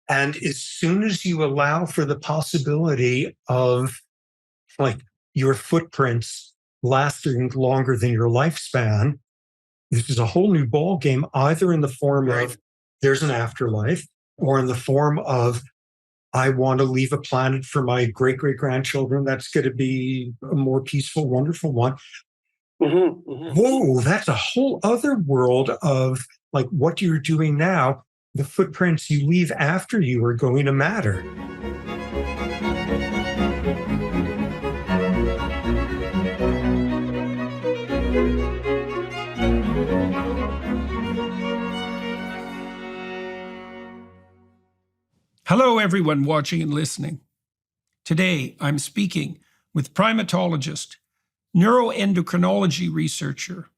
And as soon as you allow for the possibility of like your footprints lasting longer than your lifespan, this is a whole new ball game, either in the form of there's an afterlife, or in the form of I want to leave a planet for my great great grandchildren that's going to be a more peaceful, wonderful one. Whoa, that's a whole other world of like what you're doing now. The footprints you leave after you are going to matter. Hello, everyone watching and listening. Today, I'm speaking with primatologist, neuroendocrinology researcher,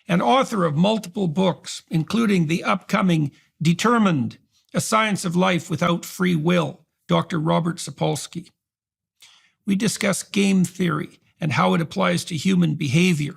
and author of multiple books, including the upcoming Determined, A Science of Life Without Free Will, Dr. Robert Sapolsky. We discuss game theory and how it applies to human behavior,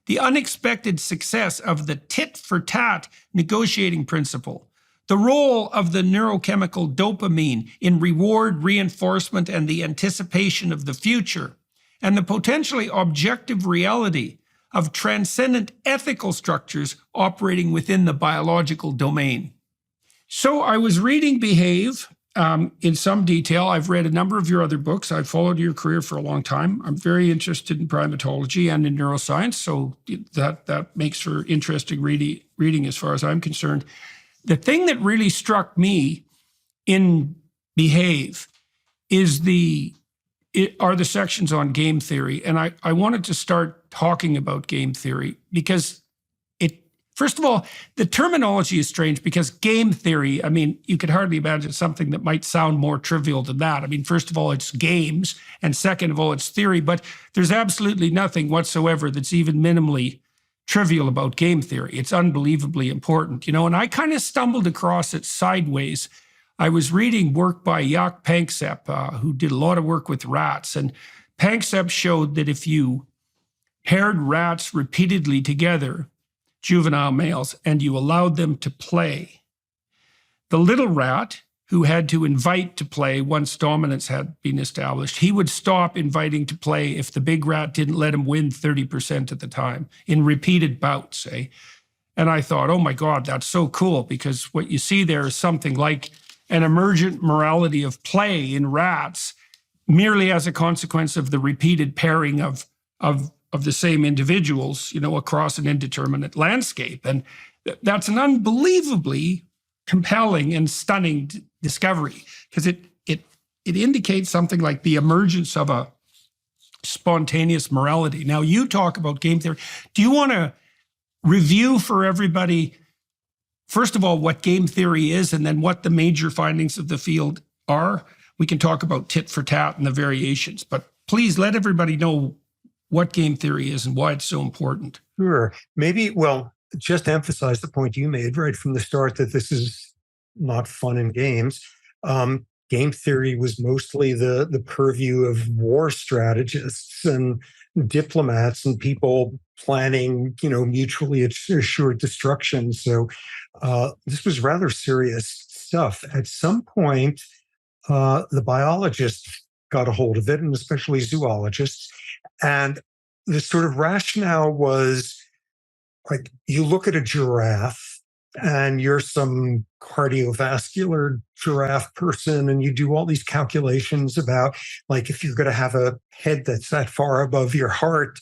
the unexpected success of the tit-for-tat negotiating principle, the role of the neurochemical dopamine in reward reinforcement and the anticipation of the future, and the potentially objective reality of transcendent ethical structures operating within the biological domain. So I was reading Behave in some detail. I've read a number of your other books. I've followed your career for a long time. I'm very interested in primatology and in neuroscience, so that makes for interesting reading as far as I'm concerned. The thing that really struck me in Behave are the sections on game theory. And I wanted to start talking about game theory because first of all, the terminology is strange because game theory, I mean, you could hardly imagine something that might sound more trivial than that. I mean, first of all, it's games, and second of all, it's theory, but there's absolutely nothing whatsoever that's even minimally trivial about game theory. It's unbelievably important, and I kind of stumbled across it sideways. I was reading work by Jaak Panksepp, who did a lot of work with rats, and Panksepp showed that if you paired rats repeatedly together, juvenile males, and you allowed them to play, the little rat who had to invite to play once dominance had been established, he would stop inviting to play if the big rat didn't let him win 30% of the time in repeated bouts, eh? And I thought, oh my God, that's so cool, because what you see there is something like an emergent morality of play in rats merely as a consequence of the repeated pairing of the same individuals, across an indeterminate landscape. And that's an unbelievably compelling and stunning discovery, because it indicates something like the emergence of a spontaneous morality. Now, you talk about game theory. Do you want to review for everybody, first of all, what game theory is, and then what the major findings of the field are? We can talk about tit for tat and the variations, but please let everybody know what game theory is and why it's so important. Sure. Maybe, just emphasize the point you made right from the start that this is not fun and games. Game theory was mostly the purview of war strategists and diplomats and people planning, mutually assured destruction. So this was rather serious stuff. At some point, the biologists got a hold of it, and especially zoologists. And the sort of rationale was, like, you look at a giraffe and you're some cardiovascular giraffe person, and you do all these calculations about, like, if you're going to have a head that's that far above your heart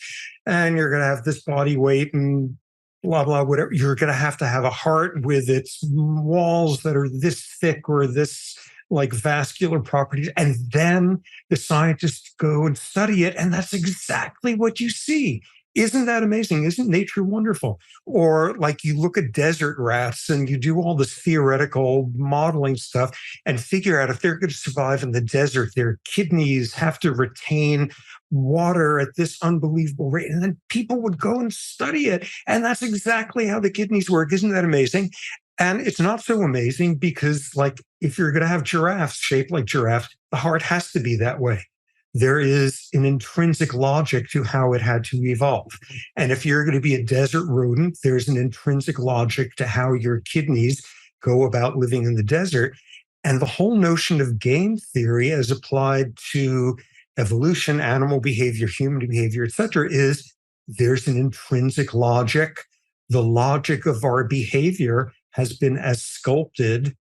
and you're going to have this body weight and blah, blah, whatever, you're going to have a heart with its walls that are this thick or this like vascular properties. And then the scientists go and study it, and that's exactly what you see. Isn't that amazing? Isn't nature wonderful? Or like you look at desert rats and you do all this theoretical modeling stuff and figure out if they're going to survive in the desert, their kidneys have to retain water at this unbelievable rate. And then people would go and study it. And that's exactly how the kidneys work. Isn't that amazing? And it's not so amazing because, like, if you're going to have giraffes shaped like giraffes, the heart has to be that way. There is an intrinsic logic to how it had to evolve. And if you're going to be a desert rodent, there's an intrinsic logic to how your kidneys go about living in the desert. And the whole notion of game theory as applied to evolution, animal behavior, human behavior, et cetera, is there's an intrinsic logic. The logic of our behavior has been as sculpted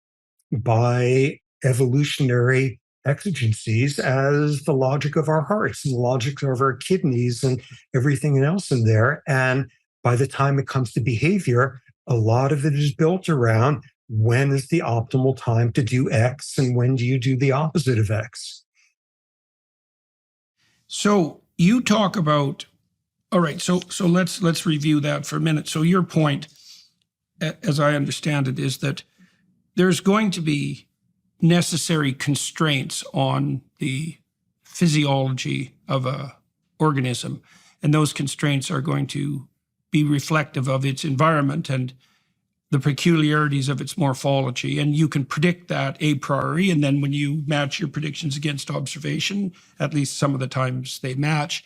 by evolutionary exigencies as the logic of our hearts and the logic of our kidneys and everything else in there. And by the time it comes to behavior, a lot of it is built around when is the optimal time to do X and when do you do the opposite of X. So you talk about, all right, so let's review that for a minute. So your point, as I understand it, is that there's going to be necessary constraints on the physiology of a organism, and those constraints are going to be reflective of its environment and the peculiarities of its morphology. And you can predict that a priori, and then when you match your predictions against observation, at least some of the times they match,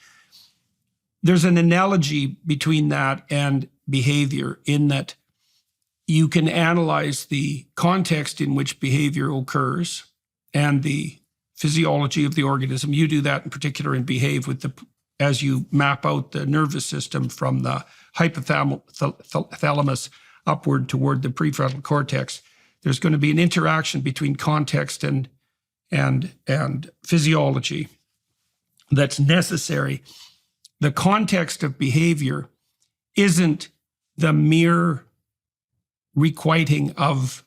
there's an analogy between that and behavior in that you can analyze the context in which behavior occurs and the physiology of the organism. You do that in particular in Behave as you map out the nervous system from the hypothalamus upward toward the prefrontal cortex. There's going to be an interaction between context and physiology that's necessary. The context of behavior isn't the mere requiting of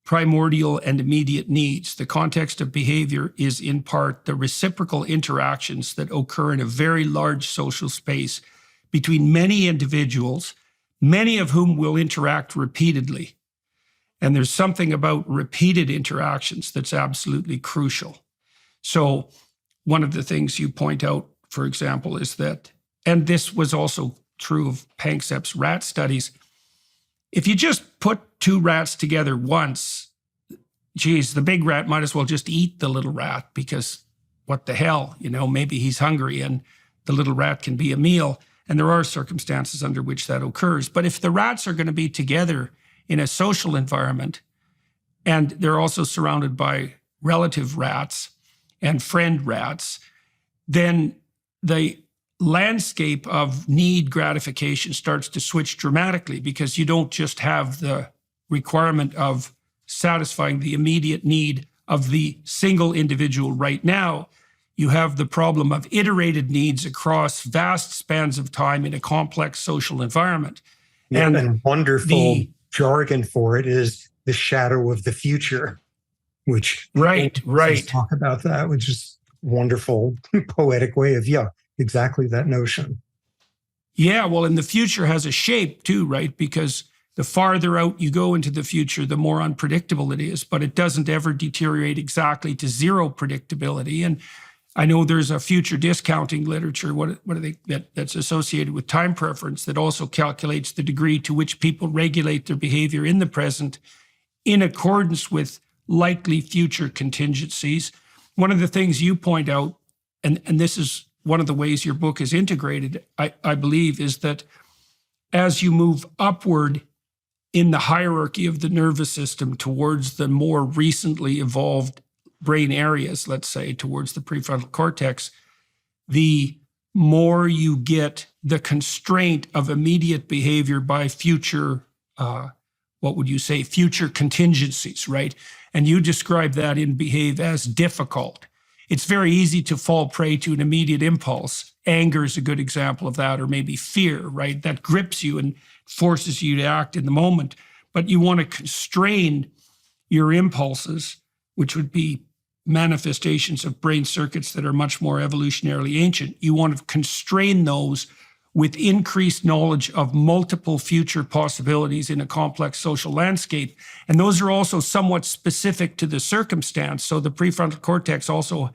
primordial and immediate needs. The context of behavior is in part the reciprocal interactions that occur in a very large social space between many individuals, many of whom will interact repeatedly. And there's something about repeated interactions that's absolutely crucial. So one of the things you point out, for example, is that, and this was also true of Panksepp's rat studies, if you just put two rats together once, geez, the big rat might as well just eat the little rat because what the hell, maybe he's hungry and the little rat can be a meal. And there are circumstances under which that occurs. But if the rats are going to be together in a social environment, and they're also surrounded by relative rats and friend rats, then the landscape of need gratification starts to switch dramatically because you don't just have the requirement of satisfying the immediate need of the single individual right now. You have the problem of iterated needs across vast spans of time in a complex social environment. Yeah, and wonderful jargon for it is the shadow of the future, which right. talk about that, which is wonderful poetic way of, exactly that notion. Yeah, well, and the future has a shape too, right? Because the farther out you go into the future, the more unpredictable it is, but it doesn't ever deteriorate exactly to zero predictability. And I know there's a future discounting literature, that's associated with time preference that also calculates the degree to which people regulate their behavior in the present in accordance with likely future contingencies. One of the things you point out, and this is one of the ways your book is integrated, I believe, is that as you move upward in the hierarchy of the nervous system towards the more recently evolved brain areas, let's say, towards the prefrontal cortex, the more you get the constraint of immediate behavior by future, future contingencies, right? And you describe that in Behave as difficult. It's very easy to fall prey to an immediate impulse. Anger is a good example of that, or maybe fear, right? That grips you and forces you to act in the moment. But you want to constrain your impulses, which would be manifestations of brain circuits that are much more evolutionarily ancient. You want to constrain those with increased knowledge of multiple future possibilities in a complex social landscape. And those are also somewhat specific to the circumstance. So the prefrontal cortex also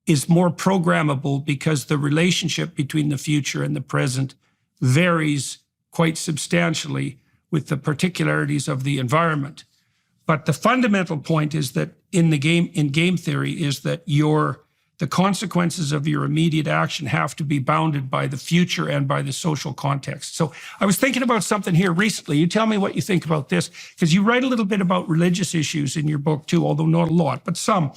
is more programmable because the relationship between the future and the present varies quite substantially with the particularities of the environment. But the fundamental point is that in game theory is that the consequences of your immediate action have to be bounded by the future and by the social context. So I was thinking about something here recently. You tell me what you think about this, because you write a little bit about religious issues in your book too, although not a lot, but some.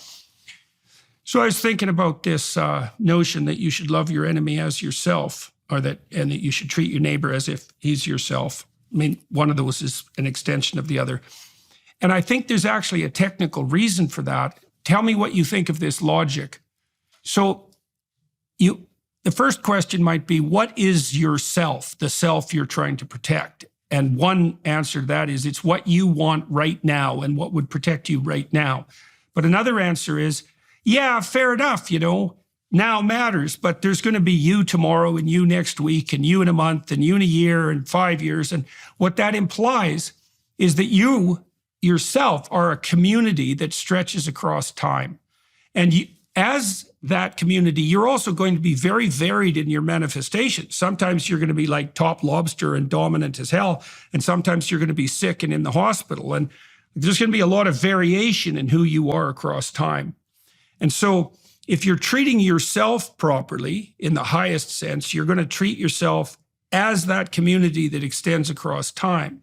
So I was thinking about this notion that you should love your enemy as yourself, and that you should treat your neighbor as if he's yourself. I mean, one of those is an extension of the other. And I think there's actually a technical reason for that. Tell me what you think of this logic. So the first question might be, what is yourself, the self you're trying to protect? And one answer to that is it's what you want right now and what would protect you right now. But another answer is, yeah, fair enough, now matters, but there's going to be you tomorrow and you next week and you in a month and you in a year and 5 years. And what that implies is that you yourself are a community that stretches across time. And as that community, you're also going to be very varied in your manifestations. Sometimes you're going to be like top lobster and dominant as hell. And sometimes you're going to be sick and in the hospital. And there's going to be a lot of variation in who you are across time. And so if you're treating yourself properly in the highest sense, you're going to treat yourself as that community that extends across time.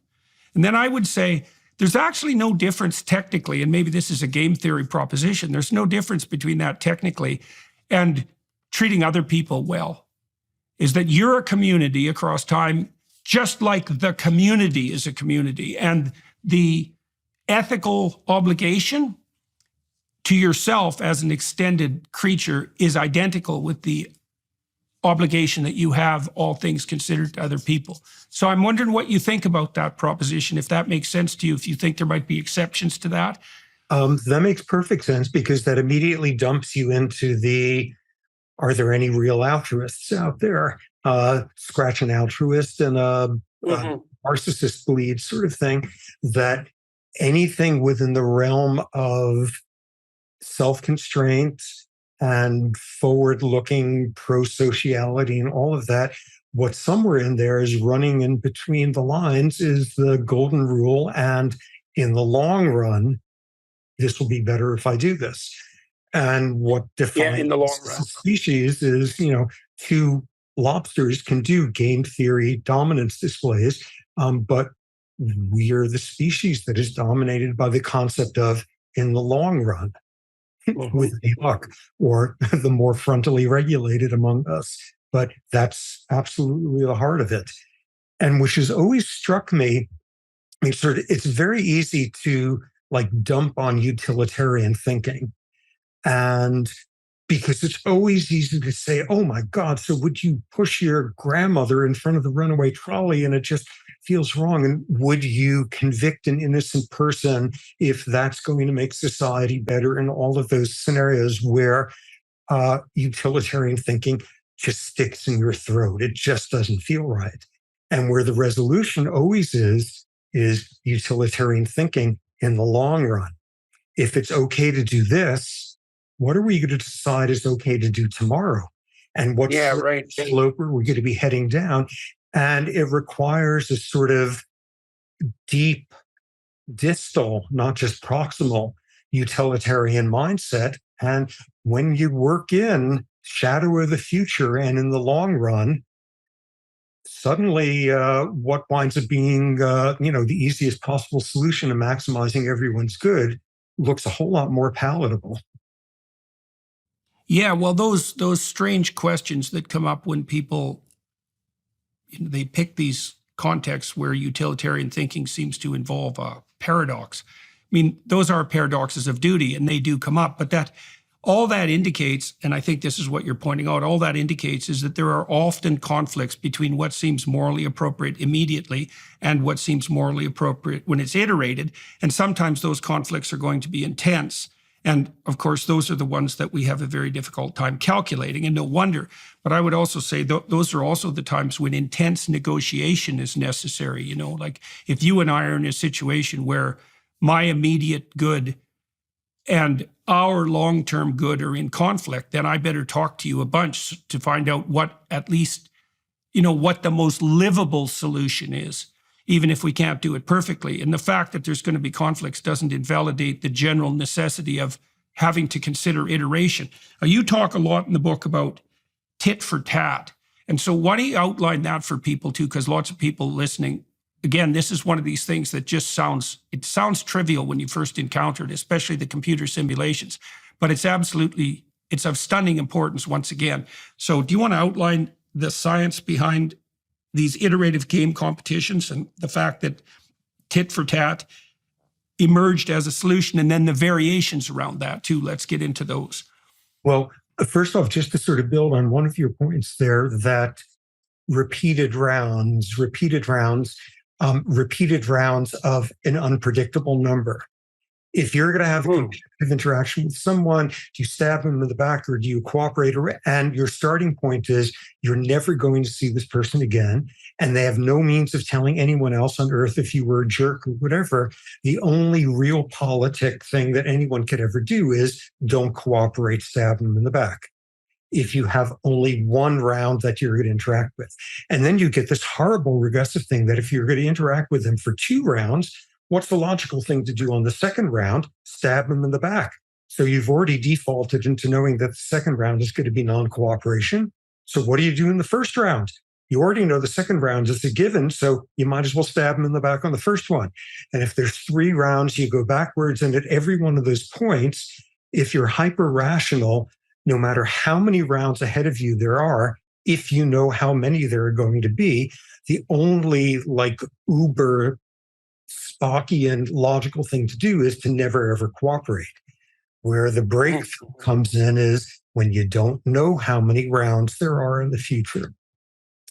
And then I would say, there's actually no difference technically, and maybe this is a game theory proposition, there's no difference between that technically and treating other people well. Is that you're a community across time, just like the community is a community. And the ethical obligation to yourself as an extended creature is identical with the obligation that you have, all things considered, to other people. So I'm wondering what you think about that proposition, if that makes sense to you, if you think there might be exceptions to that. That makes perfect sense, because that immediately dumps you into are there any real altruists out there? Scratch an altruist and a narcissist bleed sort of thing, that anything within the realm of self-constraint and forward-looking pro-sociality and all of that, what somewhere in there is running in between the lines is the golden rule. And in the long run, this will be better if I do this. And what defines in the long run, species is, two lobsters can do game theory dominance displays, but we are the species that is dominated by the concept of in the long run. With any luck, or the more frontally regulated among us. But that's absolutely the heart of it. And which has always struck me, it's very easy to dump on utilitarian thinking. And because it's always easy to say, oh my God, so would you push your grandmother in front of the runaway trolley and it just feels wrong? And would you convict an innocent person if that's going to make society better? And all of those scenarios where utilitarian thinking just sticks in your throat. It just doesn't feel right. And where the resolution always is utilitarian thinking in the long run. If it's okay to do this, what are we going to decide is okay to do tomorrow? And what slope are we going to be heading down? And it requires a sort of deep, distal, not just proximal, utilitarian mindset. And when you work in shadow of the future and in the long run, suddenly what winds up being the easiest possible solution to maximizing everyone's good looks a whole lot more palatable. Yeah, well, those strange questions that come up when people they pick these contexts where utilitarian thinking seems to involve a paradox. I mean, those are paradoxes of duty, and they do come up. But all that indicates, and I think this is what you're pointing out, all that indicates is that there are often conflicts between what seems morally appropriate immediately and what seems morally appropriate when it's iterated. And sometimes those conflicts are going to be intense. And of course, those are the ones that we have a very difficult time calculating, and no wonder. But I would also say those are also the times when intense negotiation is necessary. Like if you and I are in a situation where my immediate good and our long-term good are in conflict, then I better talk to you a bunch to find out what what the most livable solution is, even if we can't do it perfectly. And the fact that there's going to be conflicts doesn't invalidate the general necessity of having to consider iteration. Now, you talk a lot in the book about tit for tat. And so why don't you outline that for people too? Because lots of people listening, again, this is one of these things that just sounds trivial when you first encounter it, especially the computer simulations, but it's of stunning importance once again. So do you want to outline the science behind these iterative game competitions and the fact that tit for tat emerged as a solution, and then the variations around that too? Let's get into those. Well, first off, just to sort of build on one of your points there, that repeated rounds of an unpredictable number. If you're going to have a competitive interaction with someone, do you stab them in the back or do you cooperate? And your starting point is you're never going to see this person again, and they have no means of telling anyone else on earth if you were a jerk or whatever. The only real politic thing that anyone could ever do is don't cooperate, stab them in the back. If you have only one round that you're going to interact with. And then you get this horrible regressive thing that if you're going to interact with them for 2 rounds, what's the logical thing to do on the second round? Stab them in the back. So you've already defaulted into knowing that the second round is going to be non-cooperation. So what do you do in the first round? You already know the second round is a given, so you might as well stab them in the back on the first one. And if there's 3 rounds, you go backwards, and at every one of those points, if you're hyper-rational, no matter how many rounds ahead of you there are, if you know how many there are going to be, the only uber Spockian logical thing to do is to never ever cooperate. Where the breakthrough comes in is when you don't know how many rounds there are in the future.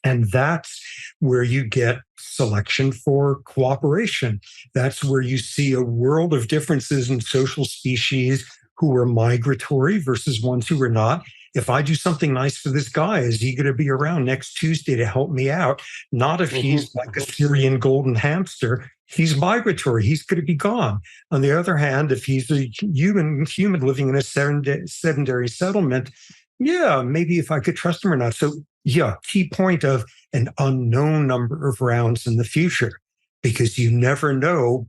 And that's where you get selection for cooperation. That's where you see a world of differences in social species who are migratory versus ones who are not. If I do something nice for this guy, is he going to be around next Tuesday to help me out? Not if he's like a Syrian golden hamster. He's migratory. He's going to be gone. On the other hand, if he's a human living in a sedentary settlement, yeah, maybe if I could trust him or not. So yeah, key point of an unknown number of rounds in the future, because you never know,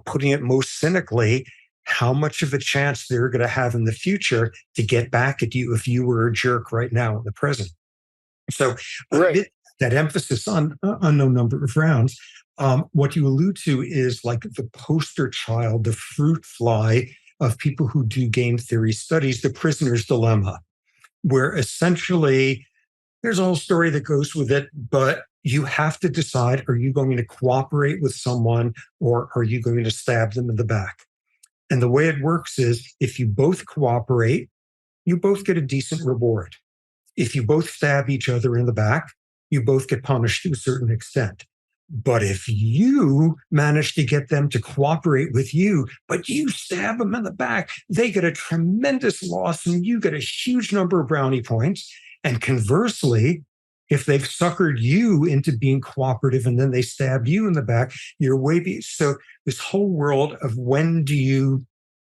putting it most cynically, how much of a chance they're going to have in the future to get back at you if you were a jerk right now in the present. So that emphasis on unknown number of rounds, what you allude to is like the poster child, the fruit fly of people who do game theory studies, the prisoner's dilemma, where essentially there's a whole story that goes with it, but you have to decide, are you going to cooperate with someone or are you going to stab them in the back? And the way it works is if you both cooperate, you both get a decent reward. If you both stab each other in the back, you both get punished to a certain extent. But if you manage to get them to cooperate with you, but you stab them in the back, they get a tremendous loss and you get a huge number of brownie points. And conversely, if they've suckered you into being cooperative and then they stabbed you in the back, you're way. So this whole world of when do you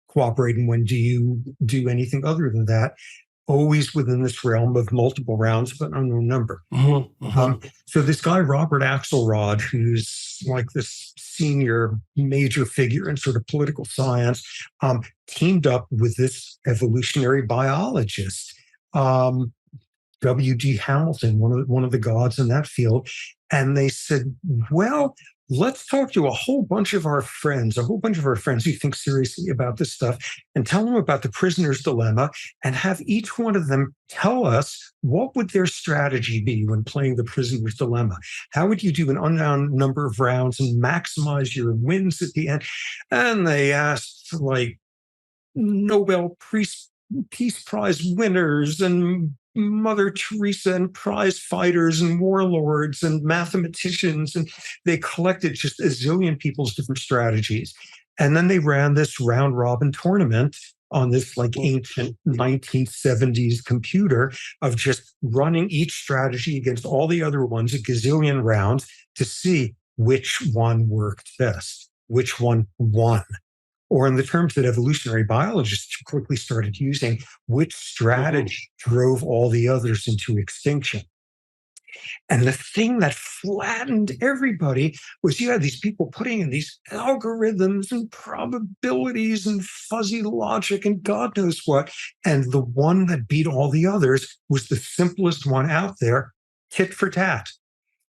cooperate and when do you do anything other than that, always within this realm of multiple rounds, but unknown number. So this guy, Robert Axelrod, who's like this senior major figure in sort of political science, teamed up with this evolutionary biologist, W.G. Hamilton, one of the gods in that field. And they said, well, let's talk to a whole bunch of our friends who think seriously about this stuff, and tell them about the prisoner's dilemma, and have each one of them tell us what would their strategy be when playing the prisoner's dilemma. How would you do an unknown number of rounds and maximize your wins at the end? And they asked Nobel Peace Prize winners and Mother Teresa and prize fighters and warlords and mathematicians, and they collected just a zillion people's different strategies. And then they ran this round robin tournament on this ancient 1970s computer of just running each strategy against all the other ones, a gazillion rounds, to see which one worked best, which one won. Or in the terms that evolutionary biologists quickly started using, which strategy drove all the others into extinction. And the thing that flattened everybody was you had these people putting in these algorithms and probabilities and fuzzy logic and God knows what. And the one that beat all the others was the simplest one out there, tit for tat.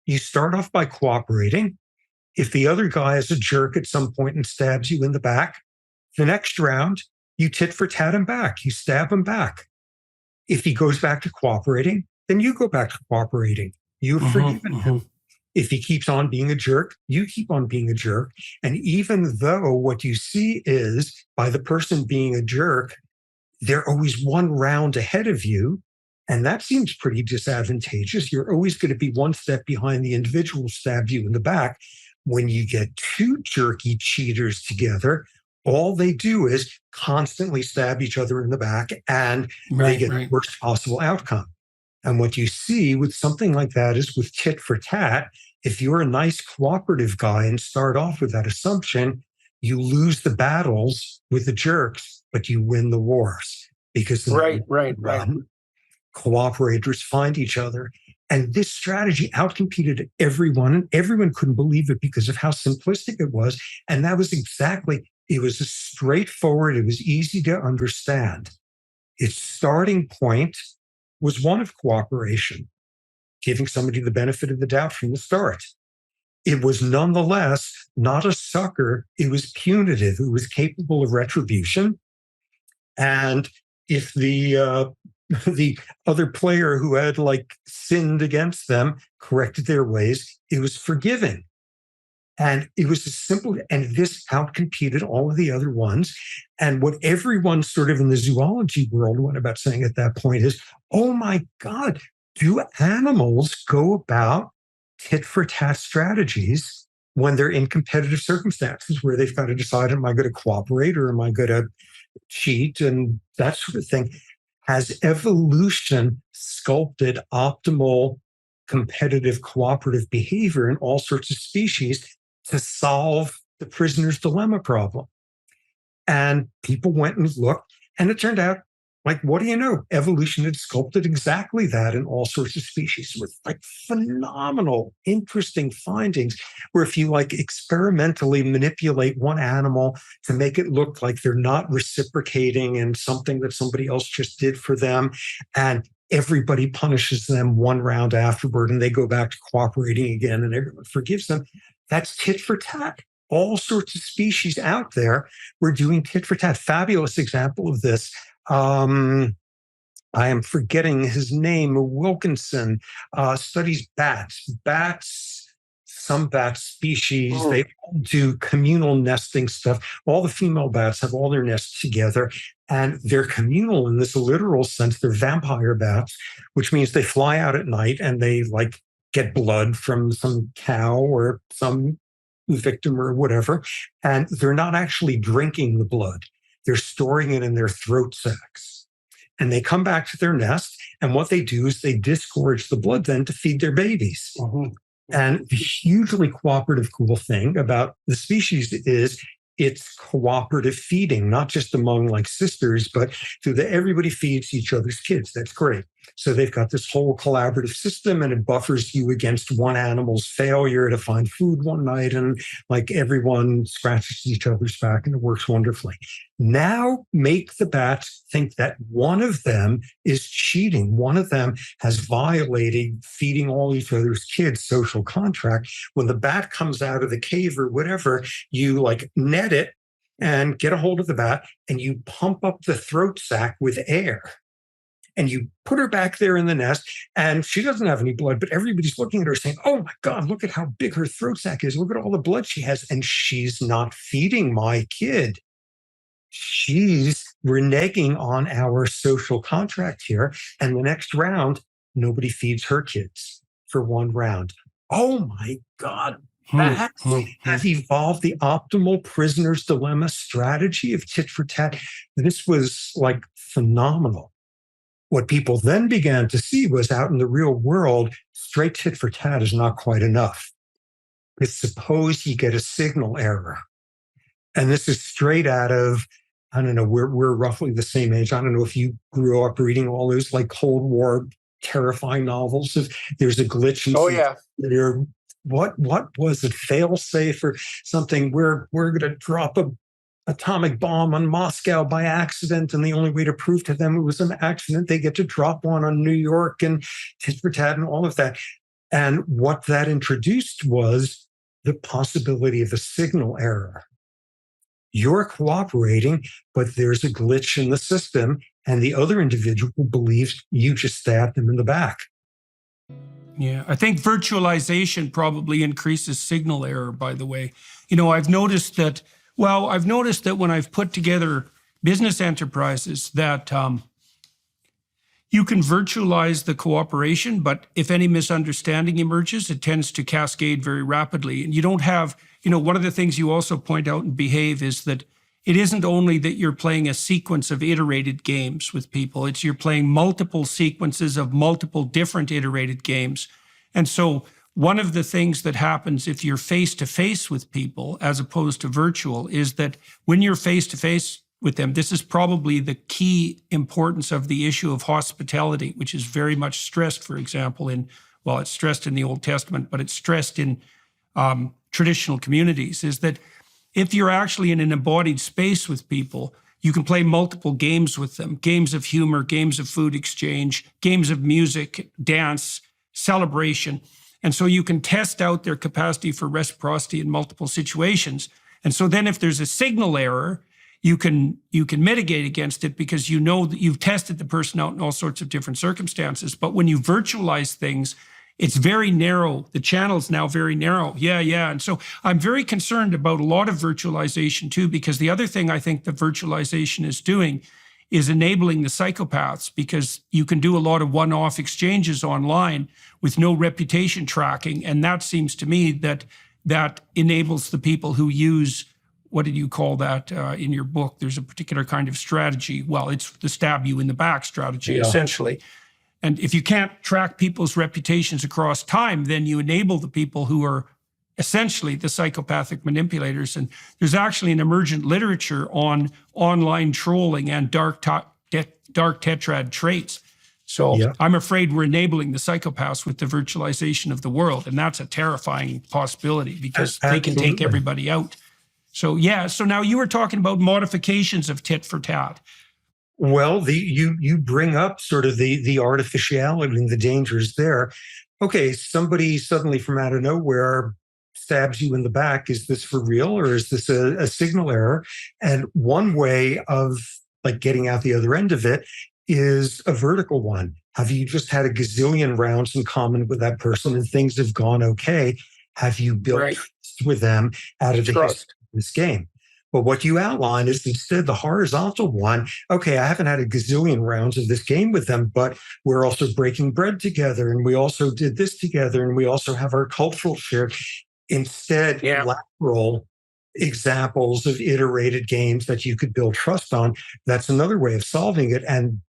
You start off by cooperating. If the other guy is a jerk at some point and stabs you in the back, the next round, you tit for tat him back. You stab him back. If he goes back to cooperating, then you go back to cooperating. You've forgiven him. If he keeps on being a jerk, you keep on being a jerk. And even though what you see is by the person being a jerk, they're always one round ahead of you. And that seems pretty disadvantageous. You're always going to be one step behind the individual who stabbed you in the back. When you get two jerky cheaters together, all they do is constantly stab each other in the back and they get the worst possible outcome. And what you see with something like that is with tit for tat, if you're a nice cooperative guy and start off with that assumption, you lose the battles with the jerks, but you win the wars because cooperators find each other. And this strategy outcompeted everyone, and everyone couldn't believe it because of how simplistic it was. And that was exactly, it was straightforward, it was easy to understand. Its starting point was one of cooperation, giving somebody the benefit of the doubt from the start. It was nonetheless not a sucker, it was punitive, it was capable of retribution. And if the other player who had sinned against them corrected their ways, it was forgiving. And it was as simple, and this outcompeted all of the other ones. And what everyone sort of in the zoology world went about saying at that point is, oh my God, do animals go about tit for tat strategies when they're in competitive circumstances where they've got to decide, am I going to cooperate or am I going to cheat and that sort of thing? Has evolution sculpted optimal competitive cooperative behavior in all sorts of species to solve the prisoner's dilemma problem? And people went and looked, and it turned out, what do you know? Evolution had sculpted exactly that in all sorts of species with phenomenal, interesting findings where if you experimentally manipulate one animal to make it look like they're not reciprocating in something that somebody else just did for them, and everybody punishes them one round afterward and they go back to cooperating again and everyone forgives them, that's tit for tat. All sorts of species out there were doing tit for tat. Fabulous example of this. I am forgetting his name. Wilkinson studies bats, some bat species. They all do communal nesting stuff. All the female bats have all their nests together, and they're communal in this literal sense. They're vampire bats, which means they fly out at night and they get blood from some cow or some victim or whatever, and they're not actually drinking the blood. They're storing it in their throat sacs. And they come back to their nest, and what they do is they disgorge the blood then to feed their babies. And the hugely cooperative cool thing about the species is it's cooperative feeding, not just among sisters, but through everybody feeds each other's kids. That's great. So they've got this whole collaborative system, and it buffers you against one animal's failure to find food one night, and everyone scratches each other's back, and it works wonderfully. Now make the bats think that one of them is cheating. One of them has violated feeding all each other's kids' social contract. When the bat comes out of the cave or whatever, you net it and get a hold of the bat, and you pump up the throat sac with air. And you put her back there in the nest, and she doesn't have any blood, but everybody's looking at her saying, oh my God, look at how big her throat sac is. Look at all the blood she has. And she's not feeding my kid. She's reneging on our social contract here. And the next round, nobody feeds her kids for one round. Oh my God. Bats have evolved the optimal prisoner's dilemma strategy of tit for tat. This was phenomenal. What people then began to see was out in the real world, straight tit for tat is not quite enough. Because suppose you get a signal error. And this is straight out of, I don't know, we're roughly the same age. I don't know if you grew up reading all those Cold War terrifying novels of there's a glitch in there. What was it? Fail safe or something? We're going to drop a atomic bomb on Moscow by accident, and the only way to prove to them it was an accident, they get to drop one on New York and tit for tat and all of that. And what that introduced was the possibility of a signal error. You're cooperating, but there's a glitch in the system, and the other individual believes you just stabbed them in the back. Yeah, I think virtualization probably increases signal error, by the way. I've noticed that when I've put together business enterprises that you can virtualize the cooperation, but if any misunderstanding emerges, it tends to cascade very rapidly. And you don't have, one of the things you also point out in Behave is that it isn't only that you're playing a sequence of iterated games with people, it's you're playing multiple sequences of multiple different iterated games. And so one of the things that happens if you're face-to-face with people as opposed to virtual is that when you're face-to-face with them, this is probably the key importance of the issue of hospitality, which is very much stressed, for example, it's stressed in the Old Testament, but it's stressed in traditional communities, is that if you're actually in an embodied space with people, you can play multiple games with them, games of humor, games of food exchange, games of music, dance, celebration. And so you can test out their capacity for reciprocity in multiple situations. And so then if there's a signal error, you can mitigate against it because you know that you've tested the person out in all sorts of different circumstances. But when you virtualize things, it's very narrow. The channel's now very narrow. Yeah. And so I'm very concerned about a lot of virtualization too, because the other thing I think that virtualization is doing is enabling the psychopaths, because you can do a lot of one-off exchanges online with no reputation tracking. And that seems to me that enables the people who use, what did you call that in your book? There's a particular kind of strategy. Well, it's the stab you in the back strategy, essentially. And if you can't track people's reputations across time, then you enable the people who are essentially the psychopathic manipulators. And there's actually an emergent literature on online trolling and dark tetrad traits. So I'm afraid we're enabling the psychopaths with the virtualization of the world. And that's a terrifying possibility because they can take everybody out. So so now you were talking about modifications of tit for tat. Well, you bring up sort of the artificiality and the dangers there. Okay, somebody suddenly from out of nowhere stabs you in the back. Is this for real, or is this a signal error? And one way of getting out the other end of it is a vertical one. Have you just had a gazillion rounds in common with that person and things have gone okay? Have you built trust with them out of the history of this game? But what you outline is instead the horizontal one. Okay, I haven't had a gazillion rounds of this game with them, but we're also breaking bread together, and we also did this together, and we also have our cultural share. Instead, lateral examples of iterated games that you could build trust on. That's another way of solving it. And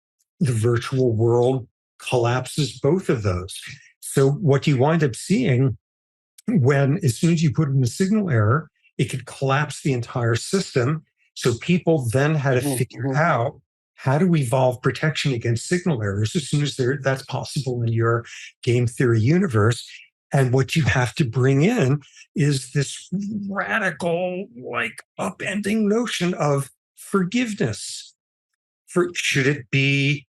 the virtual world collapses both of those. So what you wind up seeing as soon as you put in a signal error, it could collapse the entire system. So people then had to figure out how to evolve protection against signal errors as soon as that's possible in your game theory universe. And what you have to bring in is this radical, upending notion of forgiveness. Should it be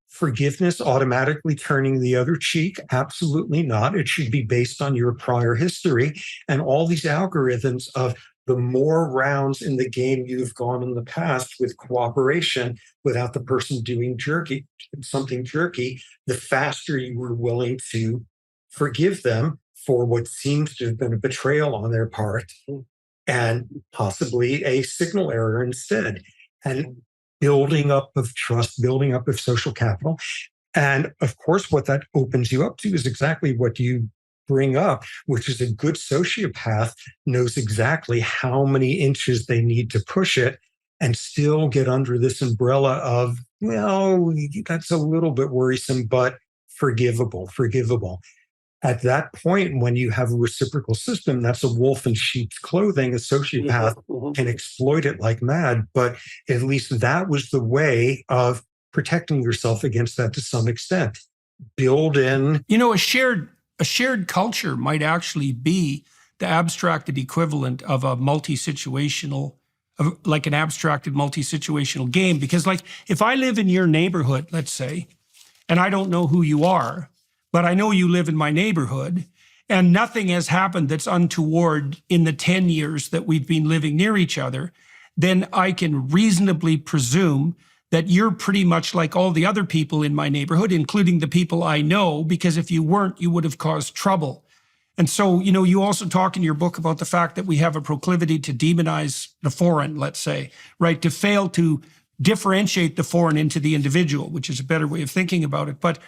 forgiveness automatically turning the other cheek? Absolutely not. It should be based on your prior history and all these algorithms of the more rounds in the game you've gone in the past with cooperation without the person doing something jerky, the faster you were willing to forgive them for what seems to have been a betrayal on their part and possibly a signal error instead. And building up of trust, building up of social capital. And of course, what that opens you up to is exactly what you bring up, which is a good sociopath knows exactly how many inches they need to push it and still get under this umbrella of, well, that's a little bit worrisome, but forgivable. At that point, when you have a reciprocal system, that's a wolf in sheep's clothing. A sociopath can exploit it like mad, but at least that was the way of protecting yourself against that to some extent. build in. A shared culture might actually be the abstracted equivalent of a multi-situational, like an abstracted multi-situational game. Because like if I live in your neighborhood, let's say, and I don't know who you are, but I know you live in my neighborhood, and nothing has happened that's untoward in the 10 years that we've been living near each other, then I can reasonably presume that you're pretty much like all the other people in my neighborhood, including the people I know, because if you weren't, you would have caused trouble. And so, you also talk in your book about the fact that we have a proclivity to demonize the foreign, let's say, right? To fail to differentiate the foreign into the individual, which is a better way of thinking about it. But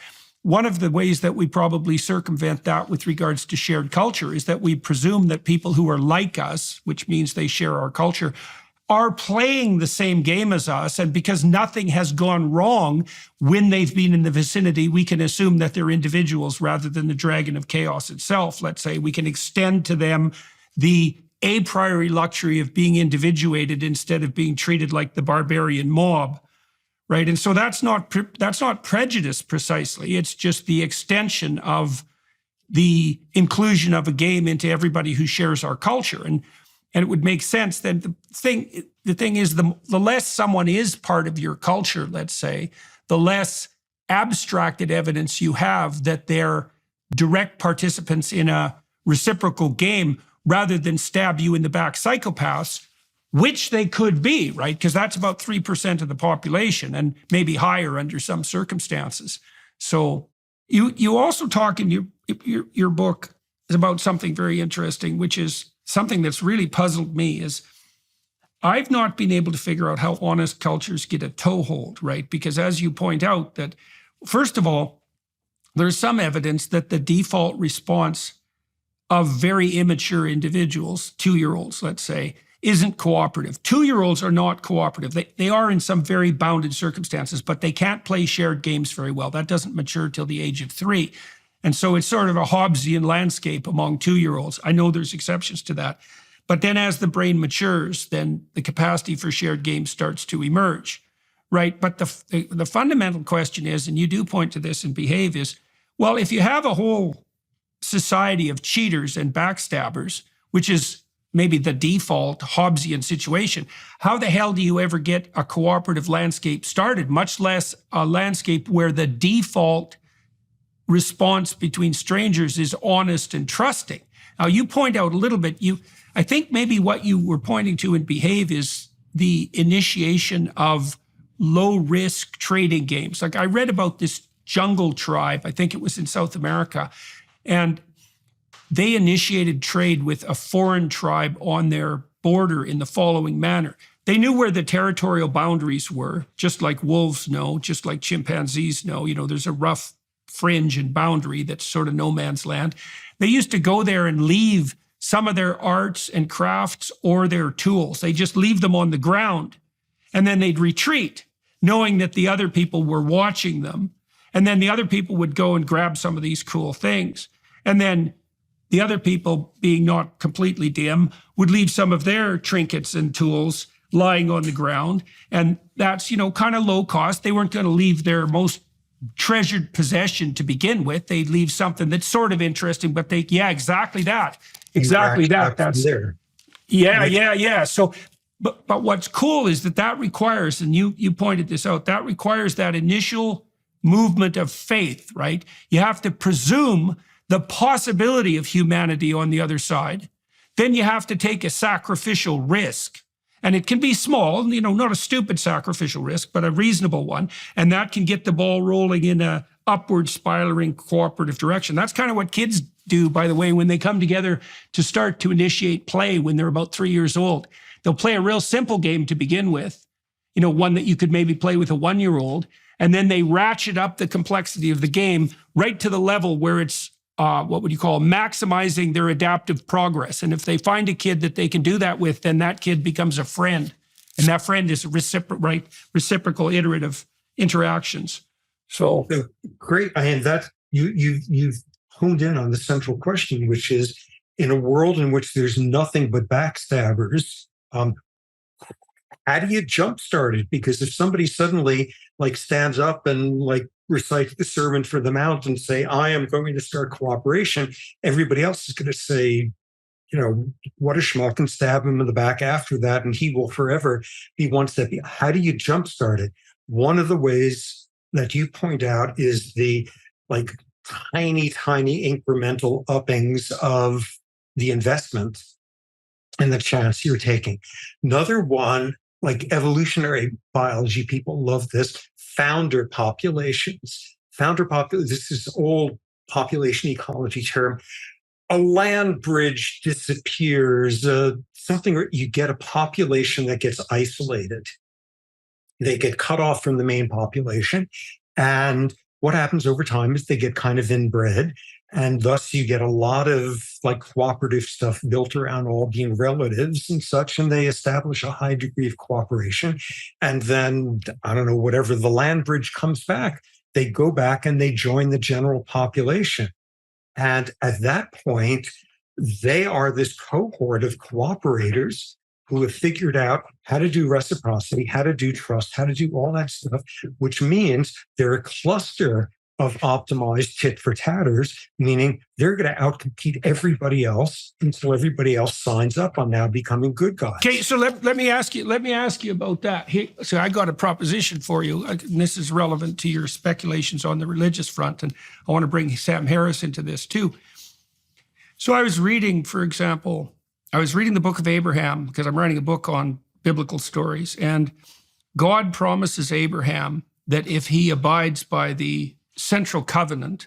one of the ways that we probably circumvent that with regards to shared culture is that we presume that people who are like us, which means they share our culture, are playing the same game as us. And because nothing has gone wrong when they've been in the vicinity, we can assume that they're individuals rather than the dragon of chaos itself. Let's say we can extend to them the a priori luxury of being individuated instead of being treated like the barbarian mob, right? And so that's not prejudice precisely. It's just the extension of the inclusion of a game into everybody who shares our culture. And it would make sense that the thing is, the less someone is part of your culture, let's say, the less abstracted evidence you have that they're direct participants in a reciprocal game rather than stab you in the back psychopaths, which they could be, right? Because that's about 3% of the population and maybe higher under some circumstances. So you also talk in your book about something very interesting, which is something that's really puzzled me. Is I've not been able to figure out how honest cultures get a toehold, right? Because as you point out, that first of all, there's some evidence that the default response of very immature individuals, 2-year-olds, let's say, isn't cooperative. 2-year-olds are not cooperative. They are in some very bounded circumstances, but they can't play shared games very well. That doesn't mature till the age of 3. And so it's sort of a Hobbesian landscape among 2-year-olds. I know there's exceptions to that. But then as the brain matures, then the capacity for shared games starts to emerge, right? But the fundamental question is, and you do point to this in Behave, is, well, if you have a whole society of cheaters and backstabbers, which is maybe the default Hobbesian situation, how the hell do you ever get a cooperative landscape started, much less a landscape where the default response between strangers is honest and trusting? Now, you point out a little bit, I think maybe what you were pointing to in Behave is the initiation of low-risk trading games. Like I read about this jungle tribe, I think it was in South America, and they initiated trade with a foreign tribe on their border in the following manner. They knew where the territorial boundaries were, just like wolves know, just like chimpanzees know. There's a rough fringe and boundary that's sort of no man's land. They used to go there and leave some of their arts and crafts or their tools. They just leave them on the ground, and then they'd retreat, knowing that the other people were watching them. And then the other people would go and grab some of these cool things. And then the other people, being not completely dim, would leave some of their trinkets and tools lying on the ground. And that's, kind of low cost. They weren't going to leave their most treasured possession to begin with. They'd leave something that's sort of interesting, but exactly that. Exactly that. That's there. Yeah. So, but what's cool is that requires, and you pointed this out, that requires that initial movement of faith, right? You have to presume the possibility of humanity on the other side. Then you have to take a sacrificial risk. And it can be small, not a stupid sacrificial risk, but a reasonable one. And that can get the ball rolling in a upward spiraling cooperative direction. That's kind of what kids do, by the way, when they come together to start to initiate play when they're about 3 years old. They'll play a real simple game to begin with, one that you could maybe play with a 1-year-old. And then they ratchet up the complexity of the game right to the level where it's what would you call maximizing their adaptive progress. And if they find a kid that they can do that with, then that kid becomes a friend. And that friend is reciprocal iterative interactions. So great. And that you've honed in on the central question, which is, in a world in which there's nothing but backstabbers, how do you jumpstart it? Because if somebody suddenly like stands up and like recites the Sermon for the Mount and say, I am going to start cooperation, everybody else is going to say, what a schmuck, and stab him in the back after that, and he will forever be one step. How do you jumpstart it? One of the ways that you point out is the like tiny, tiny incremental uppings of the investment and the chance you're taking. Another one, like evolutionary biology, people love this, founder populations. This is old population ecology term. A land bridge disappears, something where you get a population that gets isolated. They get cut off from the main population. And what happens over time is they get kind of inbred. And thus you get a lot of like cooperative stuff built around all being relatives and such. And they establish a high degree of cooperation. And then, I don't know, whatever the land bridge comes back, they go back and they join the general population. And at that point, they are this cohort of cooperators who have figured out how to do reciprocity, how to do trust, how to do all that stuff, which means they're a cluster of optimized tit for tatters, meaning they're going to outcompete everybody else until everybody else signs up on now becoming good guys. Okay, so let me ask you about that. So I got a proposition for you, and this is relevant to your speculations on the religious front, and I want to bring Sam Harris into this too. So I was reading, for example, the book of Abraham because I'm writing a book on biblical stories, and God promises Abraham that if he abides by the central covenant,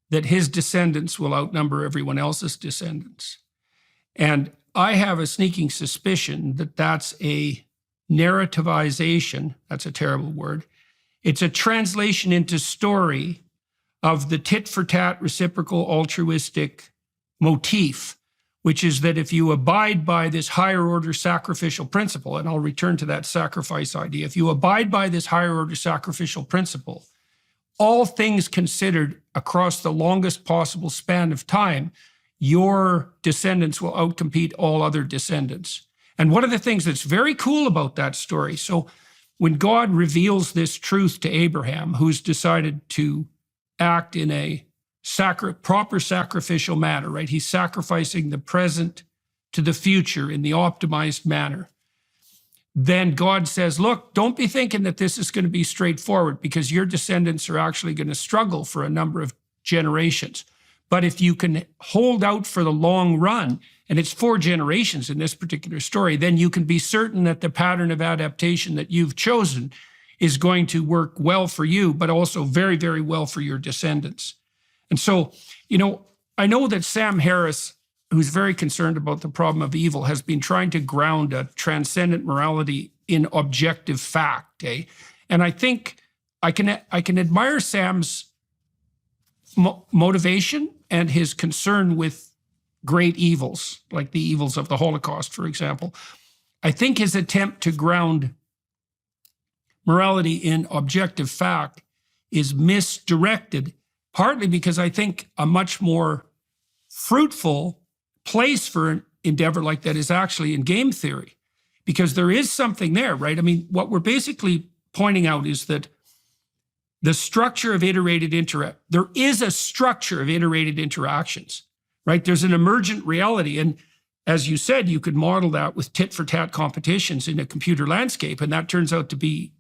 that his descendants will outnumber everyone else's descendants. And I have a sneaking suspicion that that's a narrativization, that's a terrible word. It's a translation into story of the tit-for-tat reciprocal altruistic motif, which is that if you abide by this higher order sacrificial principle, and I'll return to that sacrifice idea, if you abide by this higher order sacrificial principle, all things considered across the longest possible span of time, your descendants will outcompete all other descendants. And one of the things that's very cool about that story, so when God reveals this truth to Abraham, who's decided to act in a proper sacrificial manner, right? He's sacrificing the present to the future in the optimized manner. Then God says, look, don't be thinking that this is going to be straightforward because your descendants are actually going to struggle for a number of generations. But if you can hold out for the long run, and it's 4 generations in this particular story, then you can be certain that the pattern of adaptation that you've chosen is going to work well for you, but also very, very well for your descendants. And so, I know that Sam Harris, who's very concerned about the problem of evil, has been trying to ground a transcendent morality in objective fact. And I think I can admire Sam's motivation and his concern with great evils, like the evils of the Holocaust, for example. I think his attempt to ground morality in objective fact is misdirected, partly because I think a much more fruitful place for an endeavor like that is actually in game theory, because there is something there, right? I mean, what we're basically pointing out is that the structure of there is a structure of iterated interactions, right? There's an emergent reality. And as you said, you could model that with tit-for-tat competitions in a computer landscape, and that turns out to be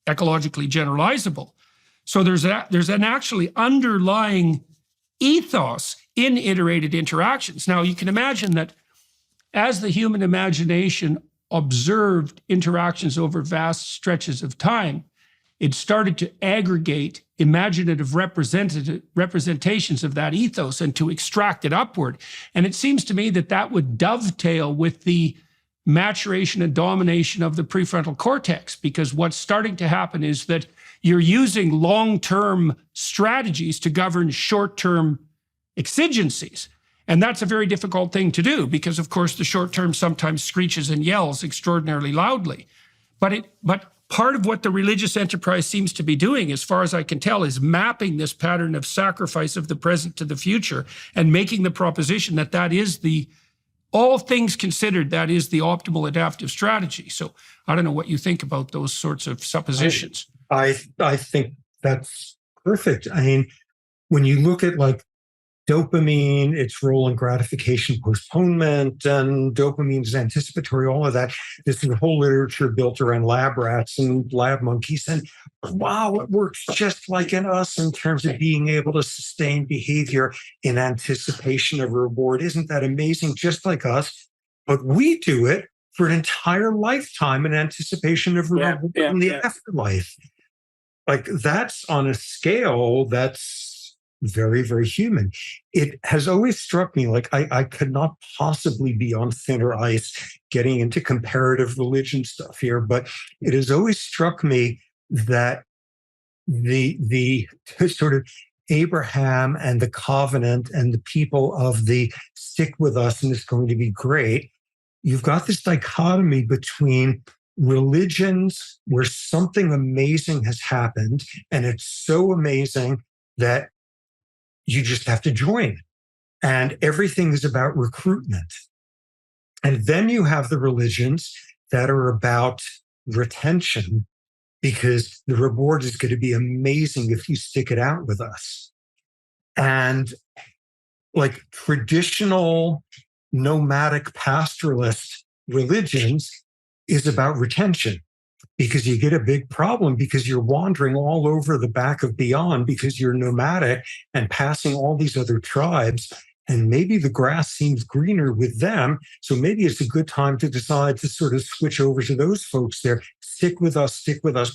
ecologically generalizable. So there's an actually underlying ethos in iterated interactions. Now, you can imagine that as the human imagination observed interactions over vast stretches of time, it started to aggregate imaginative representations of that ethos and to extract it upward. And it seems to me that that would dovetail with the maturation and domination of the prefrontal cortex, because what's starting to happen is that you're using long-term strategies to govern short-term exigencies. And that's a very difficult thing to do because, of course, the short term sometimes screeches and yells extraordinarily loudly. But part of what the religious enterprise seems to be doing, as far as I can tell, is mapping this pattern of sacrifice of the present to the future and making the proposition that that is the all things considered, that is the optimal adaptive strategy. So I don't know what you think about those sorts of suppositions. I think that's perfect. I mean, when you look at like dopamine, its role in gratification postponement, and dopamine is anticipatory, all of that. This is a whole literature built around lab rats and lab monkeys. And wow, it works just like in us in terms of being able to sustain behavior in anticipation of a reward. Isn't that amazing? Just like us. But we do it for an entire lifetime in anticipation of a reward in the afterlife. Like that's on a scale that's very, very human. It has always struck me like I could not possibly be on thinner ice getting into comparative religion stuff here, but it has always struck me that the sort of Abraham and the covenant and the people of the stick with us and it's going to be great. You've got this dichotomy between religions where something amazing has happened and it's so amazing that you just have to join. And everything is about recruitment. And then you have the religions that are about retention because the reward is going to be amazing if you stick it out with us. And like traditional nomadic pastoralist religions is about retention because you get a big problem because you're wandering all over the back of beyond because you're nomadic and passing all these other tribes. And maybe the grass seems greener with them. So maybe it's a good time to decide to sort of switch over to those folks there. Stick with us,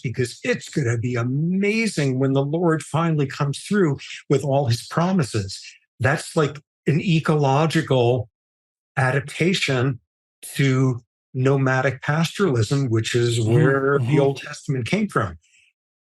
because it's going to be amazing when the Lord finally comes through with all his promises. That's like an ecological adaptation to nomadic pastoralism, which is where the Old Testament came from.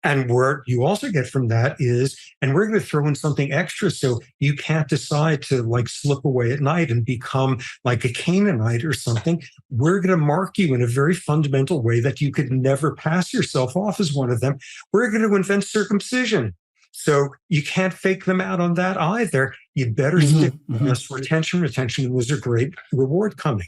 And where you also get from that is, and we're going to throw in something extra so you can't decide to like slip away at night and become like a Canaanite or something. We're going to mark you in a very fundamental way that you could never pass yourself off as one of them. We're going to invent circumcision. So you can't fake them out on that either. You better stick with us. Retention, and there's a great reward coming.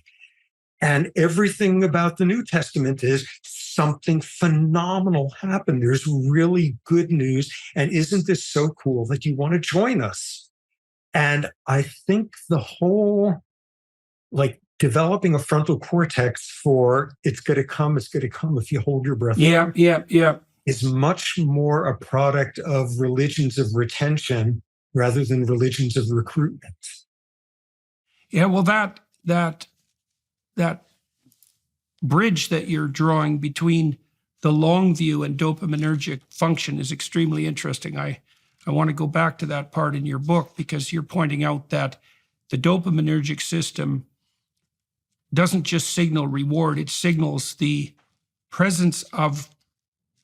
And everything about the New Testament is something phenomenal happened. There's really good news. And isn't this so cool that you want to join us? And I think the whole, like developing a frontal cortex for it's going to come if you hold your breath. Is much more a product of religions of retention rather than religions of recruitment. Yeah, well, that bridge that you're drawing between the long view and dopaminergic function is extremely interesting. I want to go back to that part in your book because you're pointing out that the dopaminergic system doesn't just signal reward, it signals the presence of,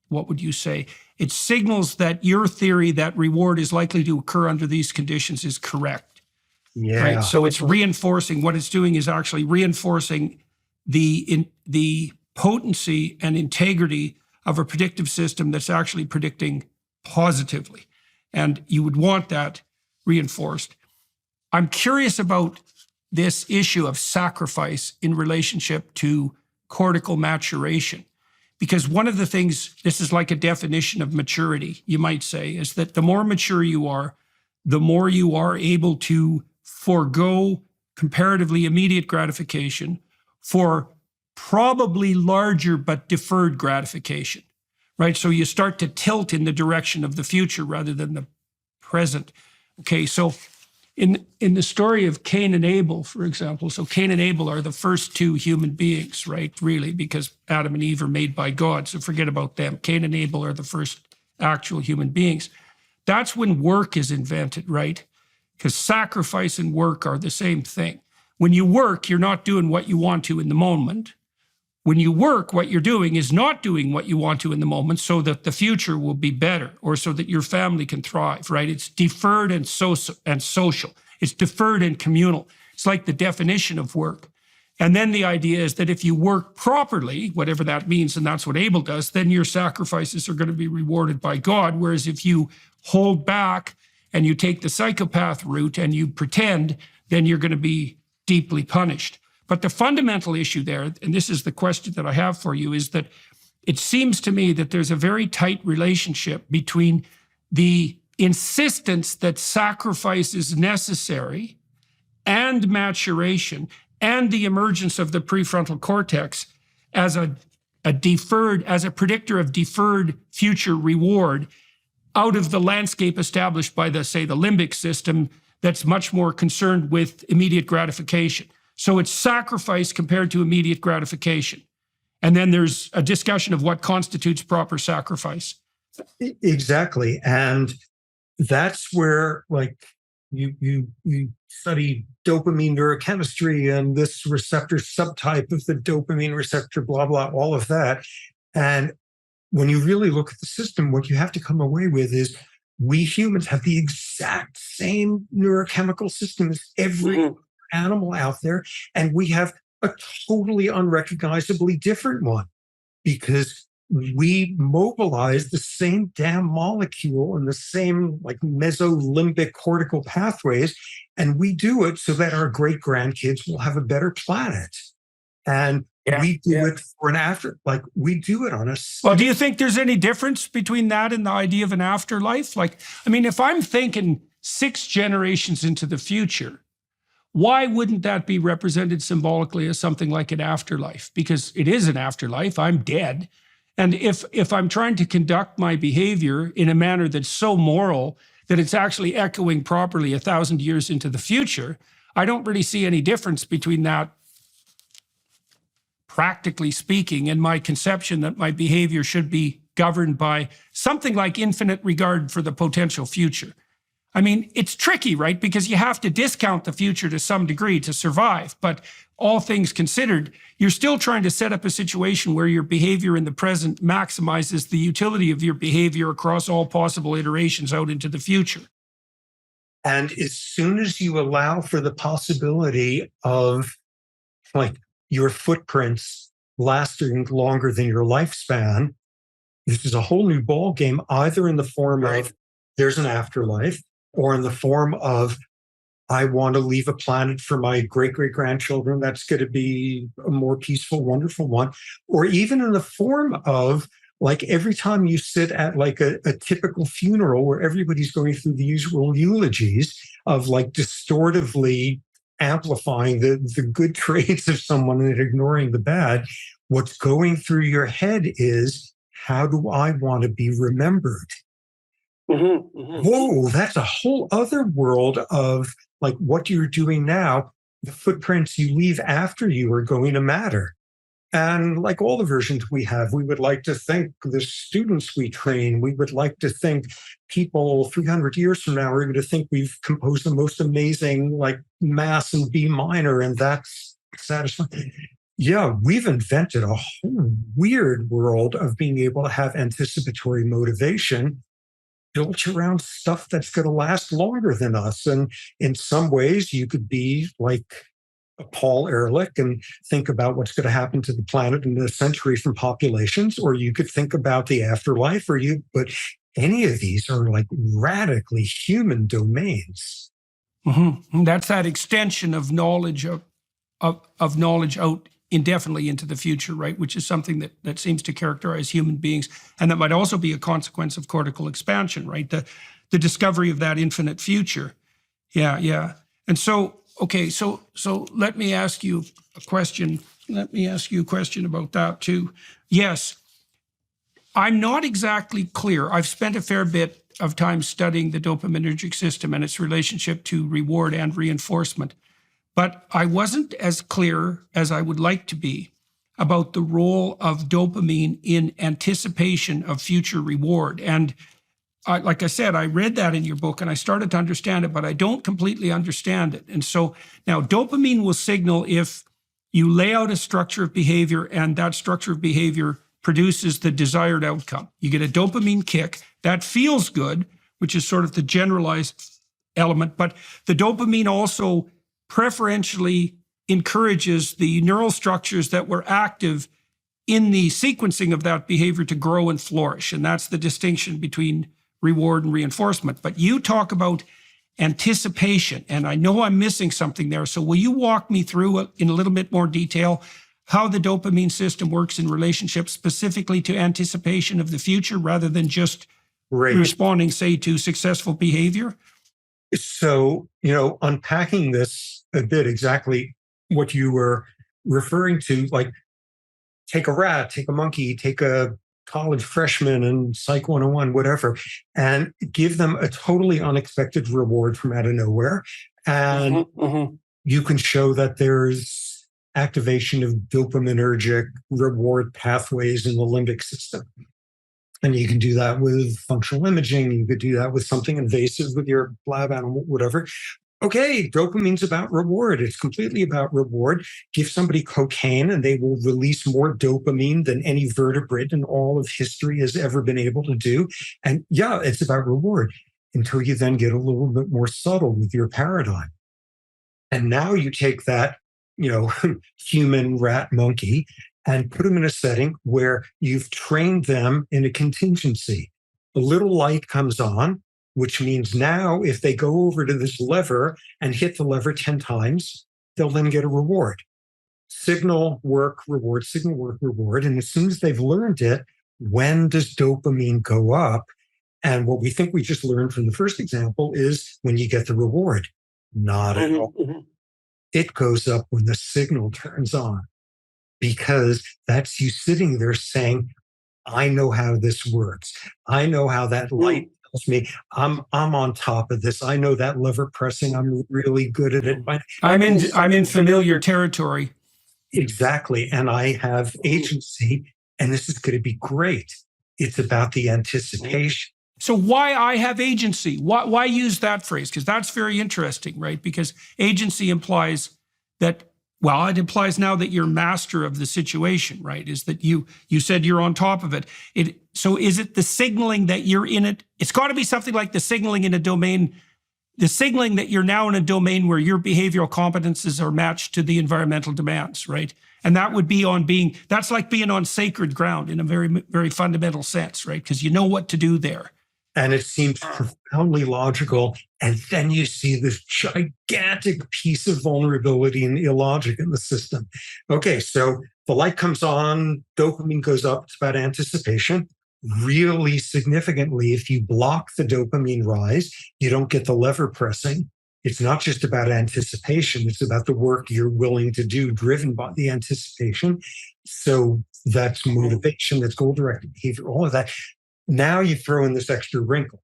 what would you say? It signals that your theory that reward is likely to occur under these conditions is correct. Yeah. Right. So it's reinforcing, what it's doing is actually reinforcing the potency and integrity of a predictive system that's actually predicting positively. And you would want that reinforced. I'm curious about this issue of sacrifice in relationship to cortical maturation. Because one of the things, this is like a definition of maturity, you might say, is that the more mature you are, the more you are able to forego comparatively immediate gratification for probably larger but deferred gratification, right? So you start to tilt in the direction of the future rather than the present. Okay, so in the story of Cain and Abel, for example, so Cain and Abel are the first two human beings, right? Really, because Adam and Eve are made by God, so forget about them. Cain and Abel are the first actual human beings. That's when work is invented, right? Because sacrifice and work are the same thing. When you work, you're not doing what you want to in the moment. When you work, what you're doing is not doing what you want to in the moment so that the future will be better or so that your family can thrive, right? It's deferred and social. It's deferred and communal. It's like the definition of work. And then the idea is that if you work properly, whatever that means, and that's what Abel does, then your sacrifices are going to be rewarded by God. Whereas if you hold back and you take the psychopath route and you pretend, then you're going to be deeply punished. But the fundamental issue there, and this is the question that I have for you, is that it seems to me that there's a very tight relationship between the insistence that sacrifice is necessary and maturation and the emergence of the prefrontal cortex as a predictor of deferred future reward out of the landscape established by the limbic system that's much more concerned with immediate gratification. So it's sacrifice compared to immediate gratification. And then there's a discussion of what constitutes proper sacrifice. Exactly. And that's where, like, you study dopamine neurochemistry and this receptor subtype of the dopamine receptor, blah, blah, all of that. And when you really look at the system, what you have to come away with is we humans have the exact same neurochemical system as every animal out there. And we have a totally unrecognizably different one because we mobilize the same damn molecule and the same like mesolimbic cortical pathways. And we do it so that our great grandkids will have a better planet. And we do it for an after, like we do it on a. Well, do you think there's any difference between that and the idea of an afterlife? Like, I mean, if I'm thinking 6 generations into the future, why wouldn't that be represented symbolically as something like an afterlife? Because it is an afterlife. I'm dead. And if I'm trying to conduct my behavior in a manner that's so moral that it's actually echoing properly 1,000 years into the future, I don't really see any difference between that, practically speaking, and my conception that my behavior should be governed by something like infinite regard for the potential future. I mean, it's tricky, right? Because you have to discount the future to some degree to survive. But all things considered, you're still trying to set up a situation where your behavior in the present maximizes the utility of your behavior across all possible iterations out into the future. And as soon as you allow for the possibility of like your footprints lasting longer than your lifespan, this is a whole new ball game, either in the form of there's an afterlife, or in the form of, I want to leave a planet for my great-great-grandchildren that's going to be a more peaceful, wonderful one. Or even in the form of, like, every time you sit at like a typical funeral where everybody's going through the usual eulogies of like distortively amplifying the good traits of someone and ignoring the bad, what's going through your head is, how do I want to be remembered? Whoa, that's a whole other world of like what you're doing now. The footprints you leave after you are going to matter. And like all the versions we have, we would like to think the students we train, we would like to think people 300 years from now are going to think we've composed the most amazing like mass in B minor, and that's satisfying. Yeah, we've invented a whole weird world of being able to have anticipatory motivation built around stuff that's going to last longer than us. And in some ways, you could be like a Paul Ehrlich and think about what's going to happen to the planet in a century from populations, or you could think about the afterlife, but any of these are like radically human domains. That's that extension of knowledge of knowledge out indefinitely into the future, right? Which is something that seems to characterize human beings. And that might also be a consequence of cortical expansion, right? The discovery of that infinite future. Yeah. And so, okay, so let me ask you a question. Let me ask you a question about that too. Yes, I'm not exactly clear. I've spent a fair bit of time studying the dopaminergic system and its relationship to reward and reinforcement. But I wasn't as clear as I would like to be about the role of dopamine in anticipation of future reward. And like I said, I read that in your book and I started to understand it, but I don't completely understand it. And so now dopamine will signal if you lay out a structure of behavior and that structure of behavior produces the desired outcome. You get a dopamine kick that feels good, which is sort of the generalized element, but the dopamine also preferentially encourages the neural structures that were active in the sequencing of that behavior to grow and flourish. And that's the distinction between reward and reinforcement. But you talk about anticipation. And I know I'm missing something there. So will you walk me through in a little bit more detail how the dopamine system works in relationship specifically to anticipation of the future rather than just responding, say, to successful behavior? So, unpacking this a bit, exactly what you were referring to, like take a rat, take a monkey, take a college freshman and Psych 101, whatever, and give them a totally unexpected reward from out of nowhere. And you can show that there's activation of dopaminergic reward pathways in the limbic system. And you can do that with functional imaging. You could do that with something invasive with your lab animal, whatever. Okay, dopamine's about reward. It's completely about reward. Give somebody cocaine and they will release more dopamine than any vertebrate in all of history has ever been able to do. And yeah, it's about reward until you then get a little bit more subtle with your paradigm. And now you take that, human, rat, monkey, and put them in a setting where you've trained them in a contingency. A little light comes on, which means now if they go over to this lever and hit the lever 10 times, they'll then get a reward. Signal, work, reward, signal, work, reward. And as soon as they've learned it, when does dopamine go up? And what we think we just learned from the first example is when you get the reward. Not at all. It goes up when the signal turns on, because that's you sitting there saying, I know how this works. I know how that light tells me I'm on top of this. I know that lever pressing. I'm really good at it. I'm in familiar territory. Exactly. And I have agency, and this is going to be great. It's about the anticipation. So why I have agency? Why use that phrase? Because that's very interesting, right? Because agency implies that, well, it implies now that you're master of the situation, right? Is that you said you're on top of it. So is it the signaling that you're in it? It's got to be something like the signaling in a domain, the signaling that you're now in a domain where your behavioral competences are matched to the environmental demands, right? And that would be that's like being on sacred ground in a very, very fundamental sense, right? Because you know what to do there. And it seems profoundly logical. And then you see this gigantic piece of vulnerability and illogic in the system. Okay, so the light comes on, dopamine goes up. It's about anticipation. Really significantly, if you block the dopamine rise, you don't get the lever pressing. It's not just about anticipation. It's about the work you're willing to do, driven by the anticipation. So that's motivation, that's goal-directed behavior, all of that. Now you throw in this extra wrinkle.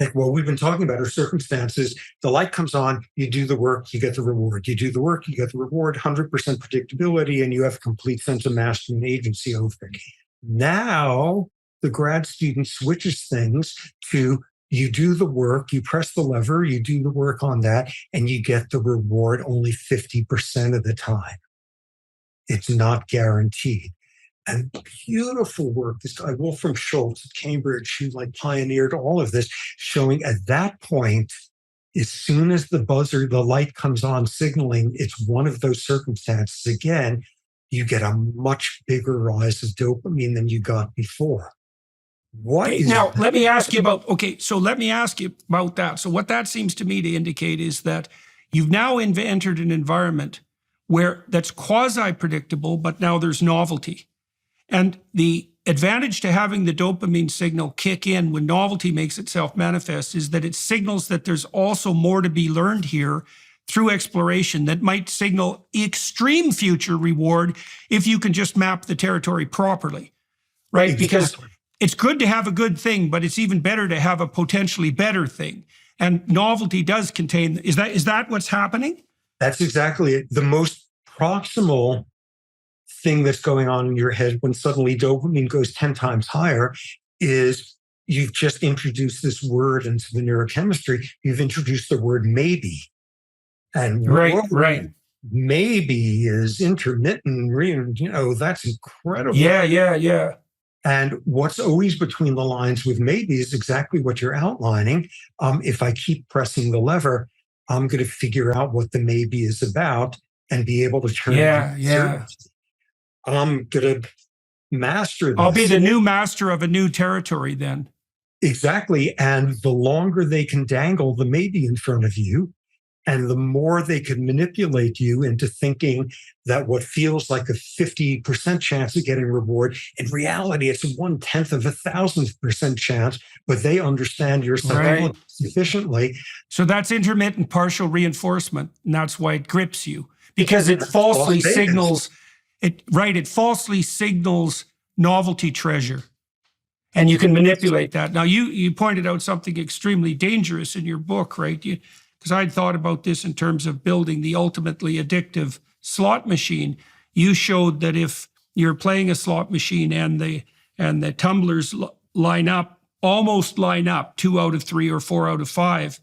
Like, well, we've been talking about our circumstances. The light comes on, you do the work, you get the reward. You do the work, you get the reward, 100% predictability, and you have a complete sense of mastery and agency over it. Now the grad student switches things to you do the work, you press the lever, you do the work on that, and you get the reward only 50% of the time. It's not guaranteed. And beautiful work. This guy, Wolfram Schultz at Cambridge, who pioneered all of this, showing at that point, as soon as the light comes on signaling, it's one of those circumstances. Again, you get a much bigger rise of dopamine than you got before. Let me ask you about that. So what that seems to me to indicate is that you've now entered an environment where that's quasi-predictable, but now there's novelty. And the advantage to having the dopamine signal kick in when novelty makes itself manifest is that it signals that there's also more to be learned here through exploration that might signal extreme future reward if you can just map the territory properly, right? Exactly. Because it's good to have a good thing, but it's even better to have a potentially better thing. And novelty does contain, is that what's happening? That's exactly it. The most proximal thing that's going on in your head when suddenly dopamine goes 10 times higher is you've just introduced this word into the neurochemistry. You've introduced the word maybe. And right. Maybe is intermittent, that's incredible. Yeah. And what's always between the lines with maybe is exactly what you're outlining. If I keep pressing the lever, I'm going to figure out what the maybe is about and be able to turn it into I'm going to master this. I'll be the new master of a new territory then. Exactly. And the longer they can dangle the maybe in front of you, and the more they can manipulate you into thinking that what feels like a 50% chance of getting reward, in reality, it's a 1/10 of 1,000% chance, but they understand your psychology sufficiently. So that's intermittent partial reinforcement. And that's why it grips you, because it That's falsely Las Vegas. signals it falsely signals novelty treasure. And you can manipulate that. Now, you pointed out something extremely dangerous in your book, right? Because I'd thought about this in terms of building the ultimately addictive slot machine. You showed that if you're playing a slot machine and the tumblers almost line up 2 out of 3 or 4 out of 5,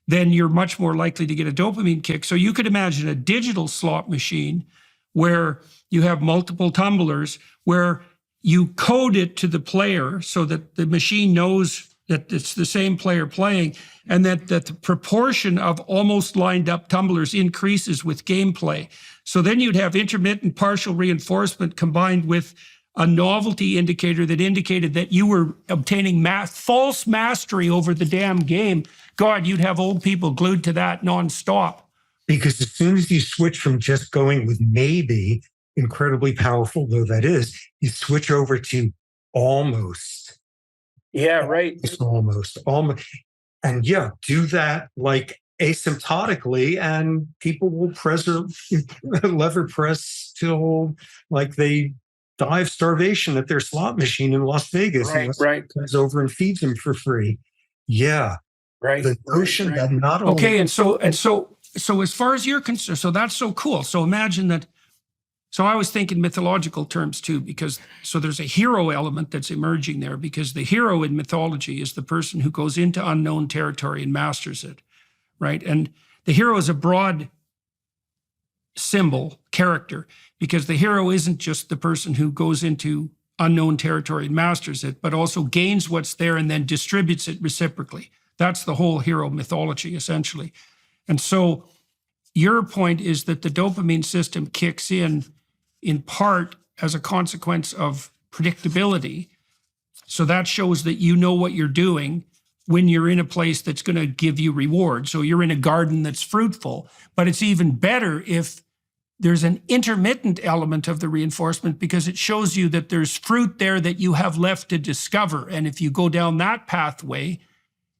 then you're much more likely to get a dopamine kick. So you could imagine a digital slot machine where you have multiple tumblers, where you code it to the player so that the machine knows that it's the same player playing, and that the proportion of almost lined up tumblers increases with gameplay. So then you'd have intermittent partial reinforcement combined with a novelty indicator that indicated that you were obtaining false mastery over the damn game. God, you'd have old people glued to that nonstop. Because as soon as you switch from just going with maybe, incredibly powerful though that is, you switch over to almost. Yeah, right. Almost. And yeah, do that like asymptotically, and people will press or lever press till like they die of starvation at their slot machine in Las Vegas. Right. Comes over and feeds them for free. Yeah. Right. The notion that not only. Okay, and so as far as you're concerned, so that's so cool. So imagine that. So I was thinking mythological terms too, because so there's a hero element that's emerging there, because the hero in mythology is the person who goes into unknown territory and masters it, right? And the hero is a broad symbol, character, because the hero isn't just the person who goes into unknown territory and masters it, but also gains what's there and then distributes it reciprocally. That's the whole hero mythology, essentially. And so your point is that the dopamine system kicks in part as a consequence of predictability. So that shows that you know what you're doing when you're in a place that's going to give you reward. So you're in a garden that's fruitful, but it's even better if there's an intermittent element of the reinforcement, because it shows you that there's fruit there that you have left to discover. And if you go down that pathway,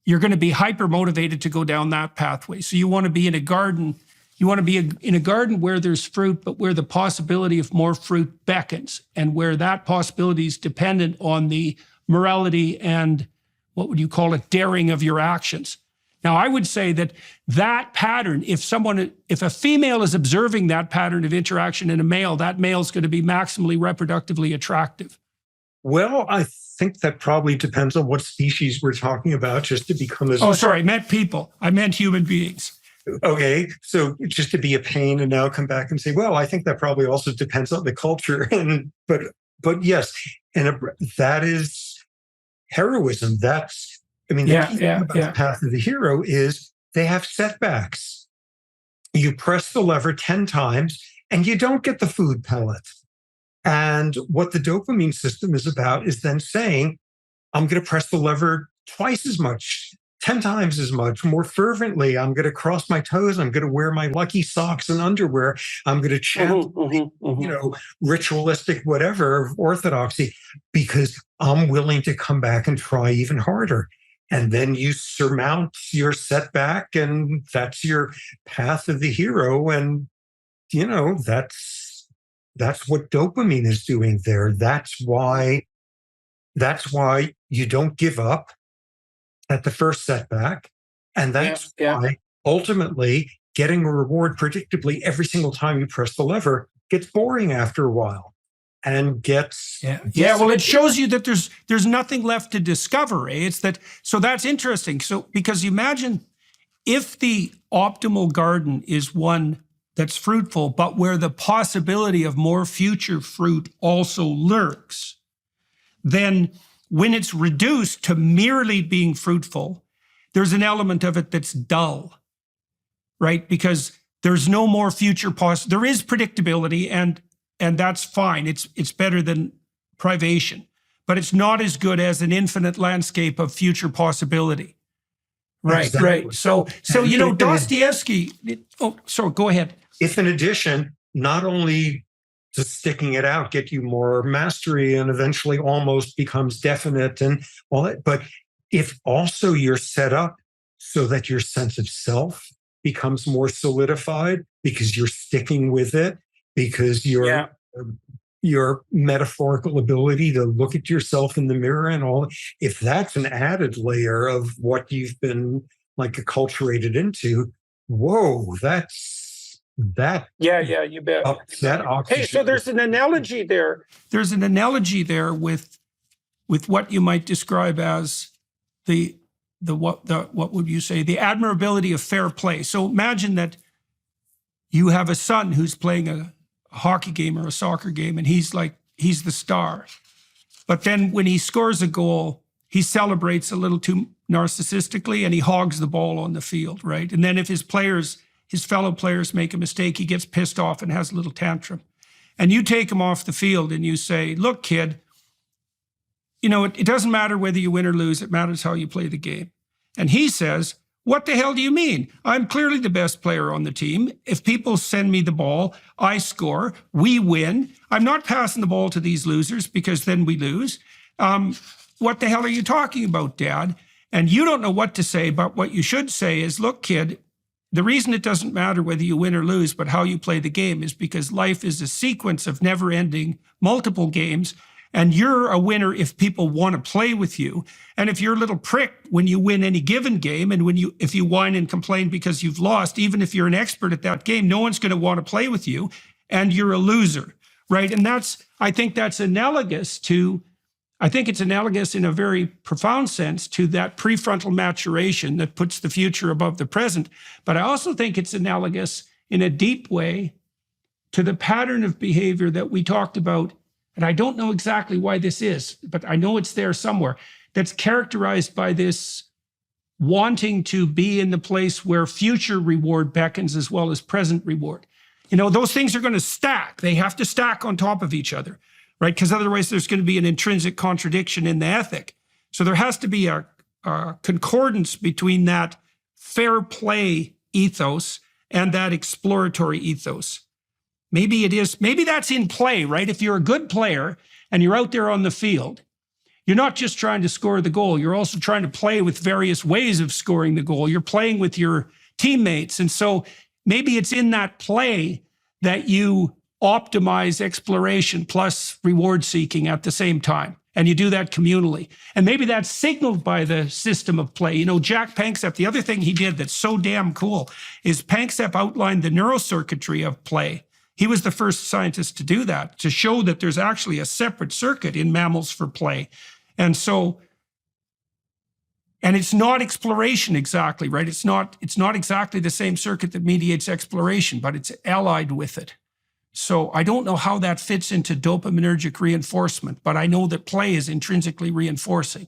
you're going to be hyper motivated to go down that pathway. So you want to be in a garden. You want to be in a garden where there's fruit, but where the possibility of more fruit beckons, and where that possibility is dependent on the morality and, what would you call it, daring of your actions. Now, I would say that pattern, if a female is observing that pattern of interaction in a male, that male is going to be maximally reproductively attractive. Well, I think that probably depends on what species we're talking about, just to become as. Oh, sorry, I meant people. I meant human beings. Okay, so just to be a pain and now come back and say, well, I think that probably also depends on the culture. But yes, and that is heroism. That's, I mean, the path of the hero is they have setbacks. You press the lever 10 times and you don't get the food pellet. And what the dopamine system is about is then saying, I'm going to press the lever twice as much, 10 times as much, more fervently. I'm going to cross my toes. I'm going to wear my lucky socks and underwear. I'm going to chant, ritualistic whatever of orthodoxy, because I'm willing to come back and try even harder. And then you surmount your setback, and that's your path of the hero. And, that's what dopamine is doing there. That's why you don't give up at the first setback. And that's why ultimately getting a reward predictably every single time you press the lever gets boring after a while and gets. Well, it shows you that there's nothing left to discover. So that's interesting. So, because you imagine if the optimal garden is one that's fruitful, but where the possibility of more future fruit also lurks, then when it's reduced to merely being fruitful, there's an element of it that's dull, right? Because there's no more future there is predictability, and that's fine. It's better than privation. but it's not as good as an infinite landscape of future possibility. Right, Exactly. right. So Dostoevsky. So go ahead. If in addition, not only does sticking it out get you more mastery and eventually almost becomes definite and all that, but if also you're set up so that your sense of self becomes more solidified because you're sticking with it, because your metaphorical ability to look at yourself in the mirror and all, if that's an added layer of what you've been like acculturated into, whoa, you bet. That oxygen. Hey, so there's an analogy there. There's an analogy there with what you might describe as what would you say, the admirability of fair play. So imagine that you have a son who's playing a hockey game or a soccer game, and he's the star. But then when he scores a goal, he celebrates a little too narcissistically and he hogs the ball on the field, right? And then if his fellow players make a mistake, he gets pissed off and has a little tantrum. And you take him off the field and you say, look, kid, it doesn't matter whether you win or lose. It matters how you play the game. And he says, what the hell do you mean? I'm clearly the best player on the team. If people send me the ball, I score, we win. I'm not passing the ball to these losers because then we lose. What the hell are you talking about, Dad? And you don't know what to say, but what you should say is, look, kid, the reason it doesn't matter whether you win or lose, but how you play the game is because life is a sequence of never-ending multiple games. And you're a winner if people want to play with you. And if you're a little prick when you win any given game, and if you whine and complain because you've lost, even if you're an expert at that game, no one's going to want to play with you, and you're a loser, right? And I think it's analogous in a very profound sense to that prefrontal maturation that puts the future above the present. But I also think it's analogous in a deep way to the pattern of behavior that we talked about. And I don't know exactly why this is, but I know it's there somewhere, that's characterized by this wanting to be in the place where future reward beckons as well as present reward. Those things are going to stack. They have to stack on top of each other, right? Because otherwise there's going to be an intrinsic contradiction in the ethic. So there has to be a concordance between that fair play ethos and that exploratory ethos. Maybe that's in play, right? If you're a good player and you're out there on the field, you're not just trying to score the goal. You're also trying to play with various ways of scoring the goal. You're playing with your teammates. And so maybe it's in that play that you optimize exploration plus reward seeking at the same time. And you do that communally. And maybe that's signaled by the system of play. Jack Panksepp, the other thing he did that's so damn cool is Panksepp outlined the neurocircuitry of play. He was the first scientist to do that, to show that there's actually a separate circuit in mammals for play. And it's not exploration exactly, right? It's not exactly the same circuit that mediates exploration, but it's allied with it. So I don't know how that fits into dopaminergic reinforcement, but I know that play is intrinsically reinforcing.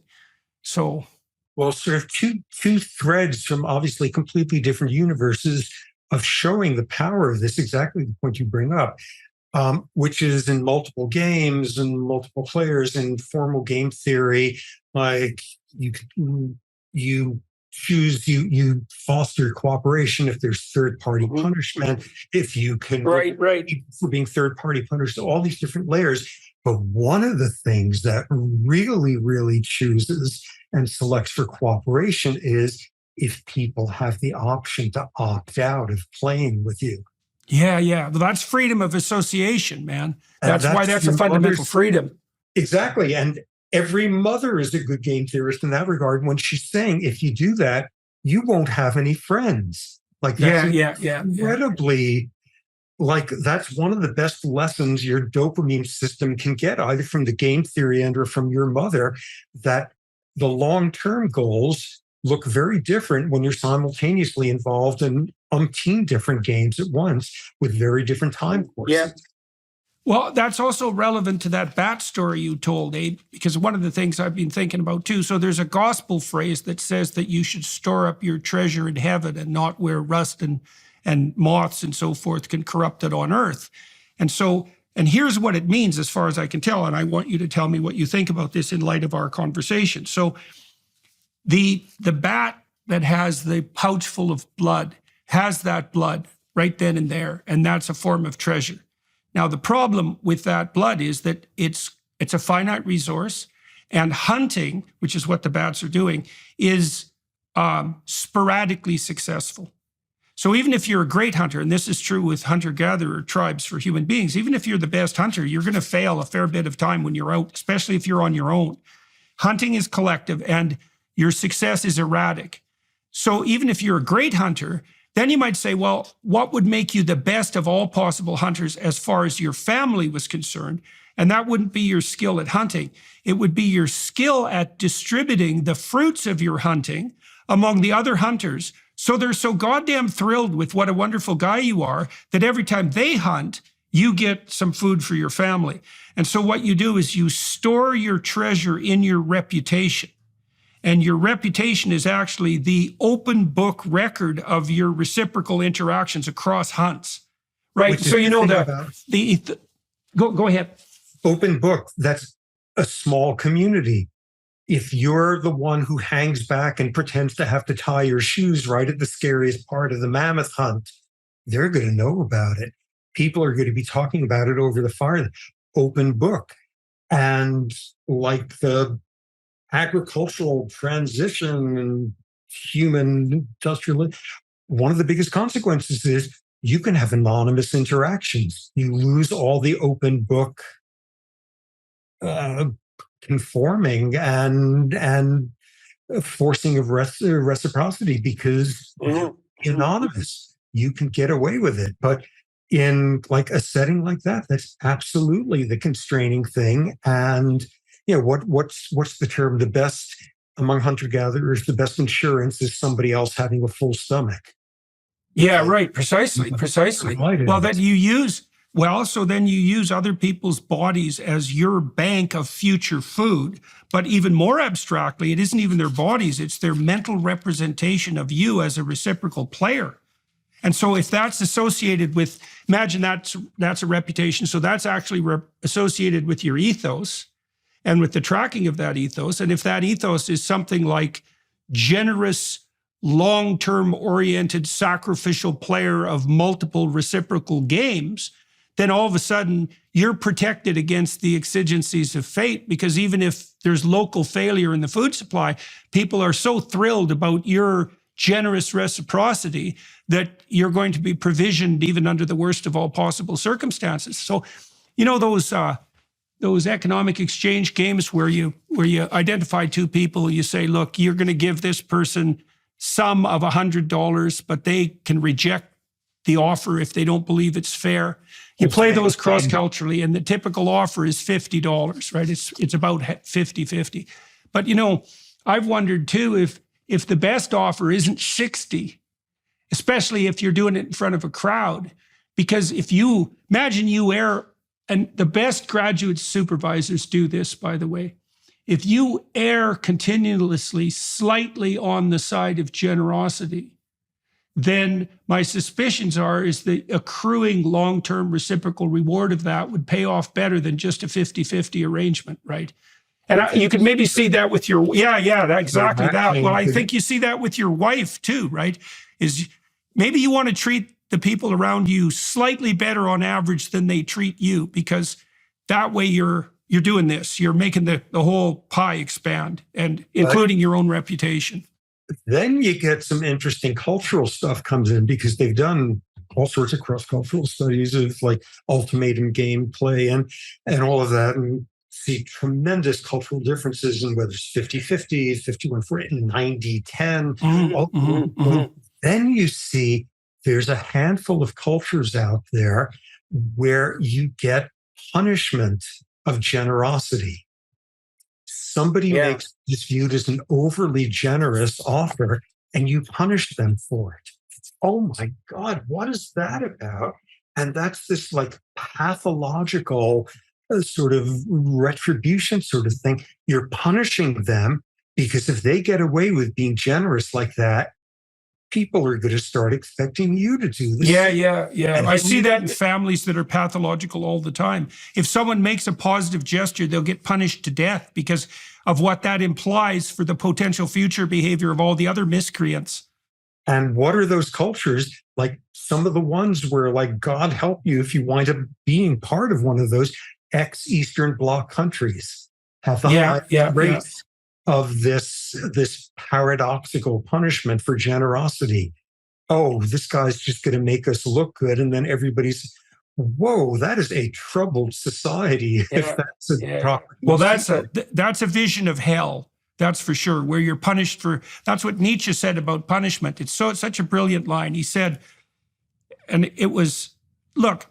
So, well, sort of two threads from obviously completely different universes of showing the power of this, exactly the point you bring up, which is in multiple games and multiple players in formal game theory, like you foster cooperation if there's third-party punishment, if you can right for being third-party punished, all these different layers. But one of the things that really, really chooses and selects for cooperation is if people have the option to opt out of playing with you. Yeah. Well, that's freedom of association, man. That's why that's a fundamental freedom. Exactly. And every mother is a good game theorist in that regard when she's saying, if you do that, you won't have any friends. Like that's incredibly, like that's one of the best lessons your dopamine system can get, either from the game theory and or from your mother, that the long-term goals look very different when you're simultaneously involved in umpteen different games at once with very different time courses. Yeah. Well, that's also relevant to that bat story you told, Abe, because one of the things I've been thinking about too. So there's a gospel phrase that says that you should store up your treasure in heaven and not where rust and moths and so forth can corrupt it on earth. And so And here's what it means as far as I can tell. And I want you to tell me what you think about this in light of our conversation. So the bat that has the pouch full of blood has that blood right then and there. And that's a form of treasure. Now, the problem with that blood is that it's a finite resource, and hunting, which is what the bats are doing, is sporadically successful. So even if you're a great hunter, and this is true with hunter-gatherer tribes for human beings, even if you're the best hunter, you're going to fail a fair bit of time when you're out, especially if you're on your own. Hunting is collective, and your success is erratic. So even if you're a great hunter, then you might say, well, what would make you the best of all possible hunters as far as your family was concerned? And that wouldn't be your skill at hunting. It would be your skill at distributing the fruits of your hunting among the other hunters. So they're so goddamn thrilled with what a wonderful guy you are that every time they hunt, you get some food for your family. And so what you do is you store your treasure in your reputation. And your reputation is actually the open book record of your reciprocal interactions across hunts, right? So you know go ahead. Open book, that's a small community. If you're the one who hangs back and pretends to have to tie your shoes right at the scariest part of the mammoth hunt, they're going to know about it. People are going to be talking about it over the fire. Open book. And like the agricultural transition and human industrial, one of the biggest consequences is you can have anonymous interactions. You lose all the open book conforming and forcing of reciprocity because anonymous, you can get away with it. But in like a setting like that, that's absolutely the constraining thing. And what's the term? The best among hunter-gatherers, the best insurance is somebody else having a full stomach. Yeah, right. Precisely. Well, then you use other people's bodies as your bank of future food. But even more abstractly, it isn't even their bodies, it's their mental representation of you as a reciprocal player. And so if that's associated with, imagine that's a reputation. So that's actually associated with your ethos and with the tracking of that ethos. And if that ethos is something like generous, long-term oriented, sacrificial player of multiple reciprocal games, then all of a sudden you're protected against the exigencies of fate, because even if there's local failure in the food supply, people are so thrilled about your generous reciprocity that you're going to be provisioned even under the worst of all possible circumstances. So, those economic exchange games where you identify two people, you say, look, you're going to give this person sum of $100, but they can reject the offer if they don't believe it's fair. You play those cross-culturally, and the typical offer is $50, right? It's about 50-50. But, I've wondered too, if the best offer isn't 60, especially if you're doing it in front of a crowd, because if you imagine you err, and the best graduate supervisors do this, by the way, if you err continuously slightly on the side of generosity, then my suspicions is the accruing long-term reciprocal reward of that would pay off better than just a 50-50 arrangement, right? And you could maybe see that with your, exactly that. Well, I think you see that with your wife too, right? Is maybe you want to treat the people around you slightly better on average than they treat you, because that way you're doing this. You're making the whole pie expand, and including your own reputation. Then you get some interesting cultural stuff comes in, because they've done all sorts of cross-cultural studies of like ultimatum gameplay and all of that, and see tremendous cultural differences in whether it's 50-50, 51-49, 90-10. Then you see there's a handful of cultures out there where you get punishment of generosity. Somebody makes this viewed as an overly generous offer, and you punish them for it. Oh my God, what is that about? And that's this like pathological sort of retribution sort of thing. You're punishing them because if they get away with being generous like that, people are going to start expecting you to do this. Yeah. And I see that in families that are pathological all the time. If someone makes a positive gesture, they'll get punished to death because of what that implies for the potential future behavior of all the other miscreants. And what are those cultures? Like some of the ones where, like, God help you if you wind up being part of one of those ex-Eastern Bloc countries have the high rates of this paradoxical punishment for generosity. Oh, this guy's just going to make us look good. And then everybody's, whoa, that is a troubled society. If that's a proper. Well, that's a vision of hell. That's for sure, where you're punished for. That's what Nietzsche said about punishment. It's such a brilliant line. He said, and it was, look,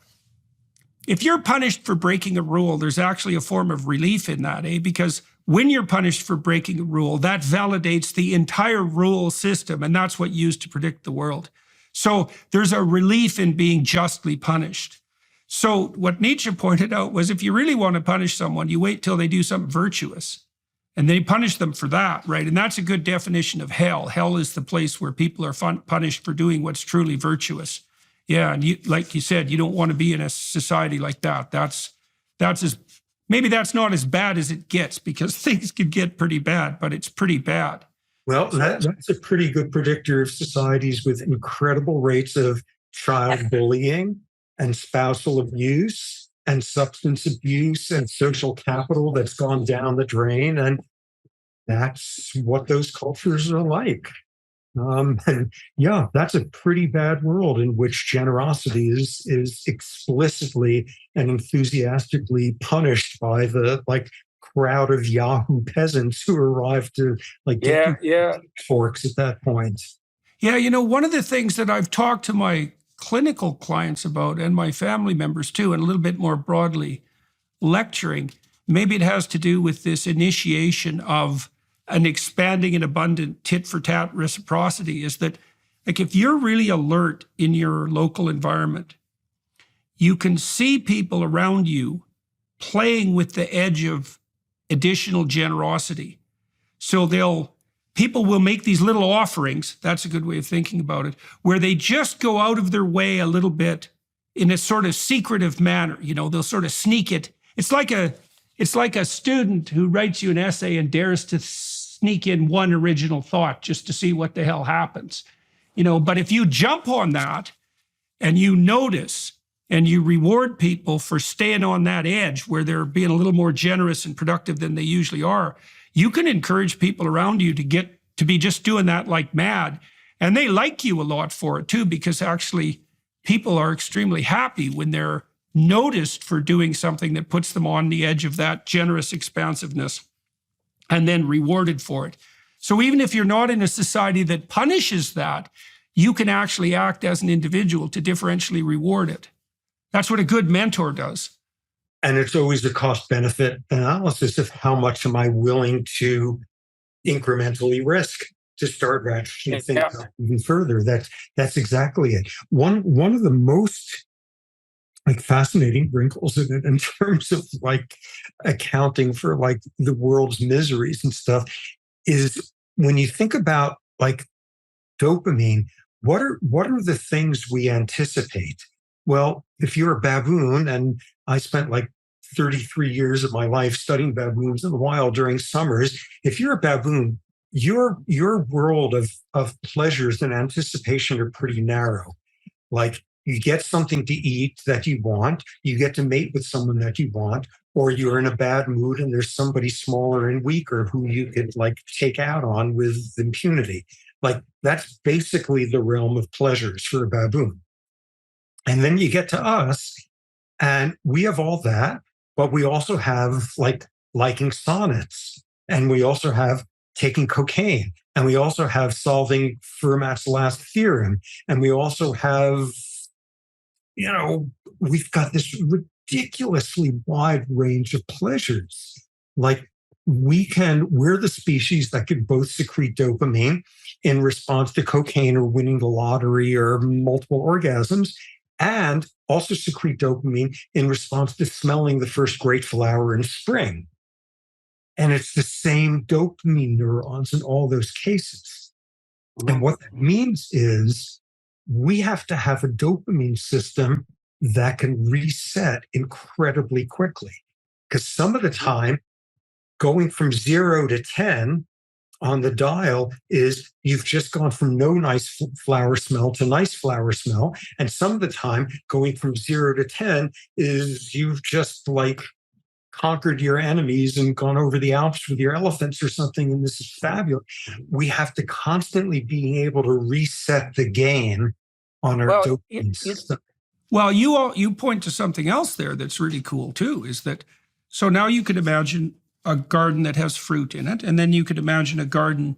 if you're punished for breaking a rule, there's actually a form of relief in that, Because when you're punished for breaking a rule, that validates the entire rule system, and that's what used to predict the world. So there's a relief in being justly punished. So what Nietzsche pointed out was, if you really want to punish someone, you wait till they do something virtuous. And they punish them for that, right? And that's a good definition of hell. Hell is the place where people are punished for doing what's truly virtuous. Yeah, and like you said, you don't want to be in a society like that. Maybe that's not as bad as it gets, because things can get pretty bad, but it's pretty bad. Well, that's a pretty good predictor of societies with incredible rates of child bullying and spousal abuse and substance abuse and social capital that's gone down the drain. And that's what those cultures are like. And yeah, that's a pretty bad world in which generosity is explicitly and enthusiastically punished by the crowd of Yahoo peasants who arrive to get forks at that point. Yeah, one of the things that I've talked to my clinical clients about, and my family members too, and a little bit more broadly lecturing, maybe it has to do with this initiation of an expanding and abundant tit-for-tat reciprocity, is that, if you're really alert in your local environment, you can see people around you playing with the edge of additional generosity. So people will make these little offerings, that's a good way of thinking about it, where they just go out of their way a little bit in a sort of secretive manner. They'll sort of sneak it. It's like a student who writes you an essay and dares to sneak in one original thought just to see what the hell happens. But if you jump on that and you notice and you reward people for staying on that edge where they're being a little more generous and productive than they usually are, you can encourage people around you to be just doing that like mad. And they like you a lot for it too, because actually people are extremely happy when they're noticed for doing something that puts them on the edge of that generous expansiveness and then rewarded for it. So even if you're not in a society that punishes that, you can actually act as an individual to differentially reward it. That's what a good mentor does. And it's always a cost-benefit analysis of how much am I willing to incrementally risk to start ratcheting things up even further. That's exactly it. One of the most fascinating wrinkles in it, in terms of accounting for the world's miseries and stuff, is when you think about dopamine, what are the things we anticipate? Well, if you're a baboon, and I spent 33 years of my life studying baboons in the wild during summers, if you're a baboon, your world of pleasures and anticipation are pretty narrow. You get something to eat that you want, you get to mate with someone that you want, or you're in a bad mood and there's somebody smaller and weaker who you could take out on with impunity. That's basically the realm of pleasures for a baboon. And then you get to us, and we have all that, but we also have liking sonnets, and we also have taking cocaine, and we also have solving Fermat's last theorem, and we also have, we've got this ridiculously wide range of pleasures. We're the species that can both secrete dopamine in response to cocaine or winning the lottery or multiple orgasms, and also secrete dopamine in response to smelling the first great flower in spring. And it's the same dopamine neurons in all those cases. And what that means is we have to have a dopamine system that can reset incredibly quickly. Because some of the time, going from 0 to 10 on the dial is you've just gone from no nice flower smell to nice flower smell. And some of the time, going from 0 to 10 is you've just like conquered your enemies and gone over the Alps with your elephants or something. And this is fabulous. We have to constantly be able to reset the game on our Well, dopamine system. Well, you point to something else there that's really cool too, is that so now you could imagine a garden that has fruit in it, and then you could imagine a garden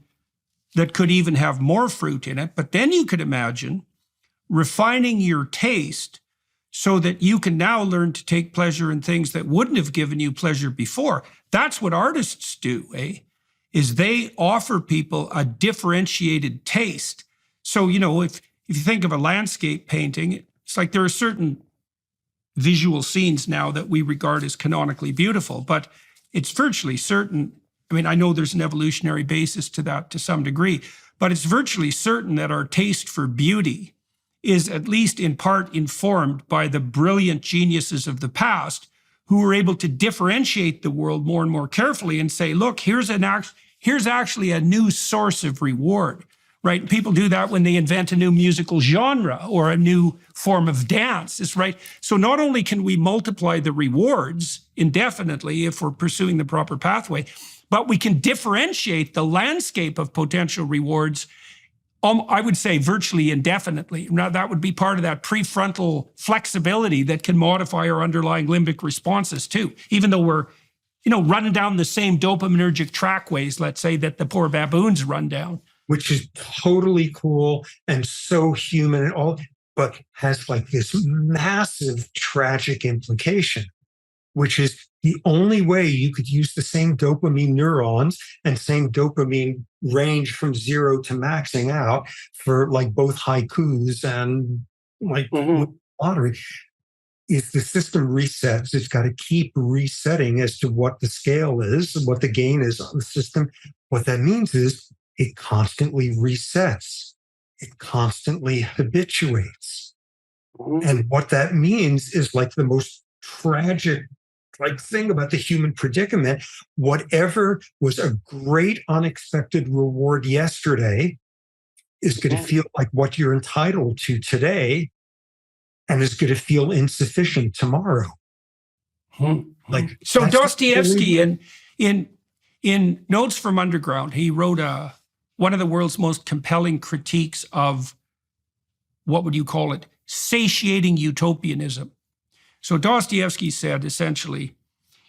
that could even have more fruit in it, but then you could imagine refining your taste so that you can now learn to take pleasure in things that wouldn't have given you pleasure before. That's what artists do, is they offer people a differentiated taste. So, if you think of a landscape painting, it's like there are certain visual scenes now that we regard as canonically beautiful, but it's virtually certain. I mean, I know there's an evolutionary basis to that to some degree, but it's virtually certain that our taste for beauty is at least in part informed by the brilliant geniuses of the past who were able to differentiate the world more and more carefully and say, look, here's actually a new source of reward, right? And people do that when they invent a new musical genre or a new form of dance, is right. So not only can we multiply the rewards indefinitely if we're pursuing the proper pathway, but we can differentiate the landscape of potential rewards, I would say virtually indefinitely. Now, that would be part of that prefrontal flexibility that can modify our underlying limbic responses too, even though we're, running down the same dopaminergic trackways, let's say, that the poor baboons run down. Which is totally cool and so human and all, but has like this massive tragic implication, which is the only way you could use the same dopamine neurons and same dopamine range from 0 to maxing out for like both haikus and like lottery. If the system resets, it's got to keep resetting as to what the scale is, what the gain is on the system. What that means is it constantly resets. It constantly habituates. And what that means is like the most tragic thing about the human predicament. Whatever was a great unexpected reward yesterday is going to feel like what you're entitled to today and is going to feel insufficient tomorrow. Like so Dostoevsky in Notes from Underground, he wrote one of the world's most compelling critiques of, what would you call it, satiating utopianism. So Dostoevsky said, essentially,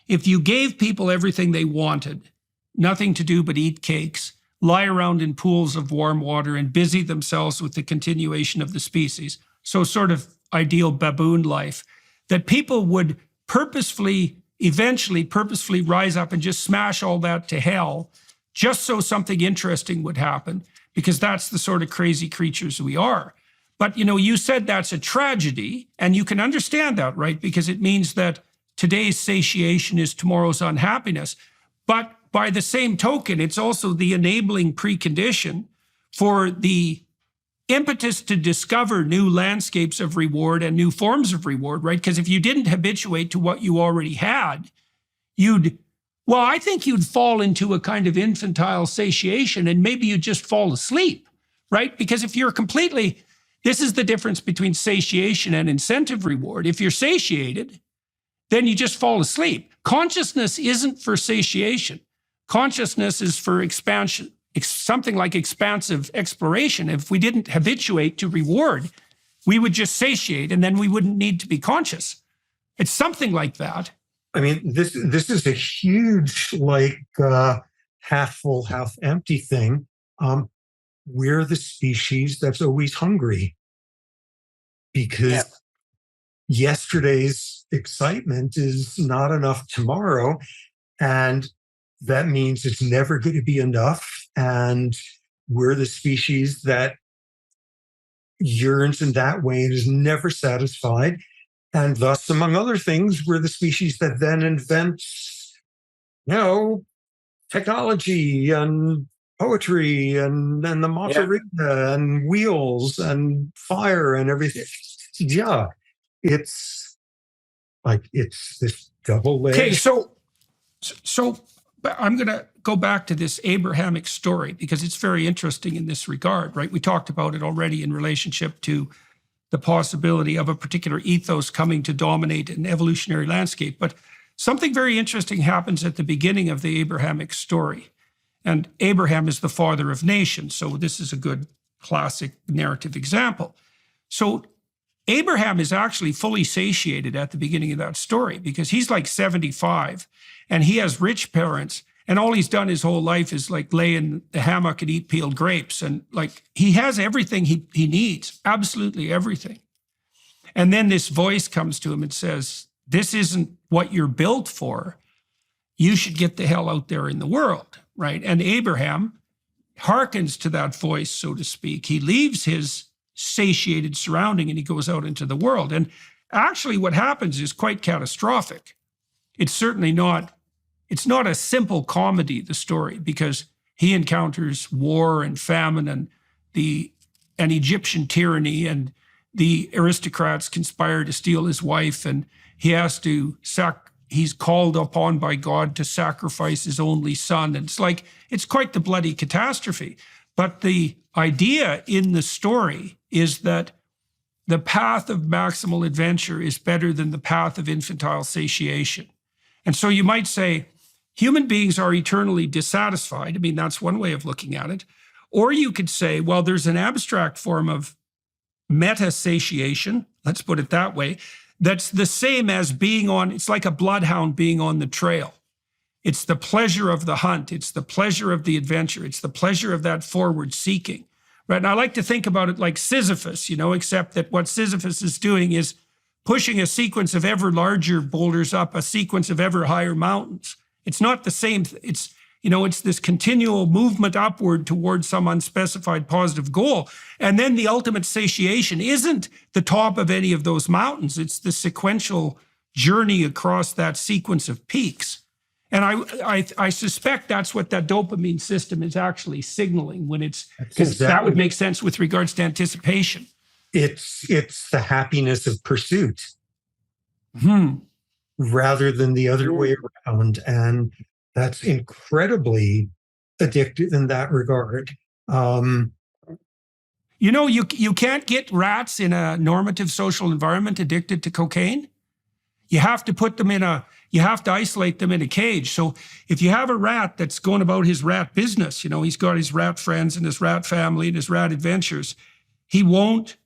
if you gave people everything they wanted, nothing to do but eat cakes, lie around in pools of warm water, and busy themselves with the continuation of the species, so sort of ideal baboon life, that people would eventually purposefully rise up and just smash all that to hell, just so something interesting would happen, because that's the sort of crazy creatures we are. But, you said that's a tragedy, and you can understand that, right? Because it means that today's satiation is tomorrow's unhappiness. But by the same token, it's also the enabling precondition for the impetus to discover new landscapes of reward and new forms of reward, right? Because if you didn't habituate to what you already had, I think you'd fall into a kind of infantile satiation, and maybe you'd just fall asleep, right? Because if you're this is the difference between satiation and incentive reward. If you're satiated, then you just fall asleep. Consciousness isn't for satiation. Consciousness is for expansion, something like expansive exploration. If we didn't habituate to reward, we would just satiate, and then we wouldn't need to be conscious. It's something like that. I mean, this is a huge, half full, half empty thing. We're the species that's always hungry because yesterday's excitement is not enough tomorrow. And that means it's never going to be enough. And we're the species that yearns in that way and is never satisfied. And thus, among other things, we're the species that then invents, technology and poetry and the Matarita and wheels and fire and everything. Yeah, it's like it's this double-edged. Okay, so but I'm going to go back to this Abrahamic story because it's very interesting in this regard, right? We talked about it already in relationship to the possibility of a particular ethos coming to dominate an evolutionary landscape. But something very interesting happens at the beginning of the Abrahamic story. And Abraham is the father of nations. So this is a good classic narrative example. So Abraham is actually fully satiated at the beginning of that story because he's like 75 and he has rich parents. And all he's done his whole life is like lay in the hammock and eat peeled grapes. And like he has everything he needs, absolutely everything. And then this voice comes to him and says, this isn't what you're built for. You should get the hell out there in the world, right? And Abraham hearkens to that voice, so to speak. He leaves his satiated surrounding and he goes out into the world. And actually what happens is quite catastrophic. It's certainly not, it's not a simple comedy, the story, because he encounters war and famine and an Egyptian tyranny, and the aristocrats conspire to steal his wife, and he has to he's called upon by God to sacrifice his only son. And it's like, it's quite the bloody catastrophe. But the idea in the story is that the path of maximal adventure is better than the path of infantile satiation. And so you might say, human beings are eternally dissatisfied. I mean, that's one way of looking at it. Or you could say, well, there's an abstract form of meta-satiation, let's put it that way, that's the same as being on, it's like a bloodhound being on the trail. It's the pleasure of the hunt. It's the pleasure of the adventure. It's the pleasure of that forward seeking, right? And I like to think about it like Sisyphus, except that what Sisyphus is doing is pushing a sequence of ever larger boulders up a sequence of ever higher mountains. It's not the same. It's this continual movement upward towards some unspecified positive goal. And then the ultimate satiation isn't the top of any of those mountains. It's the sequential journey across that sequence of peaks. And I suspect that's what that dopamine system is actually signaling when it's, because that would make sense with regards to anticipation. It's the happiness of pursuit rather than the other way around. And that's incredibly addictive in that regard. You can't get rats in a normative social environment addicted to cocaine. You have to put them you have to isolate them in a cage. So if you have a rat that's going about his rat business, he's got his rat friends and his rat family and his rat adventures, he won't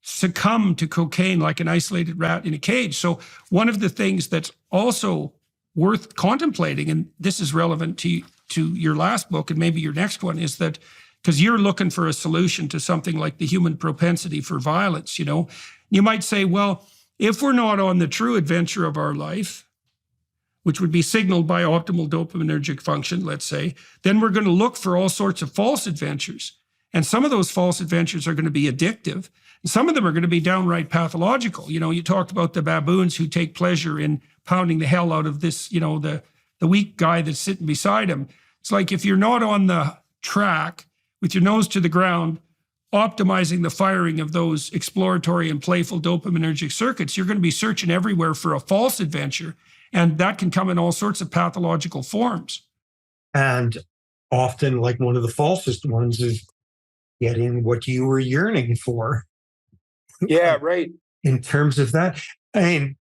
succumb to cocaine like an isolated rat in a cage. So one of the things that's also worth contemplating, and this is relevant to your last book and maybe your next one, is that because you're looking for a solution to something like the human propensity for violence, you might say, well, if we're not on the true adventure of our life, which would be signaled by optimal dopaminergic function, let's say, then we're going to look for all sorts of false adventures. And some of those false adventures are going to be addictive. And some of them are going to be downright pathological. You talked about the baboons who take pleasure in pounding the hell out of this, the weak guy that's sitting beside him. It's like if you're not on the track with your nose to the ground, optimizing the firing of those exploratory and playful dopaminergic circuits, you're going to be searching everywhere for a false adventure. And that can come in all sorts of pathological forms. And often, like one of the falsest ones is getting what you were yearning for. Yeah, right. In terms of that. I mean,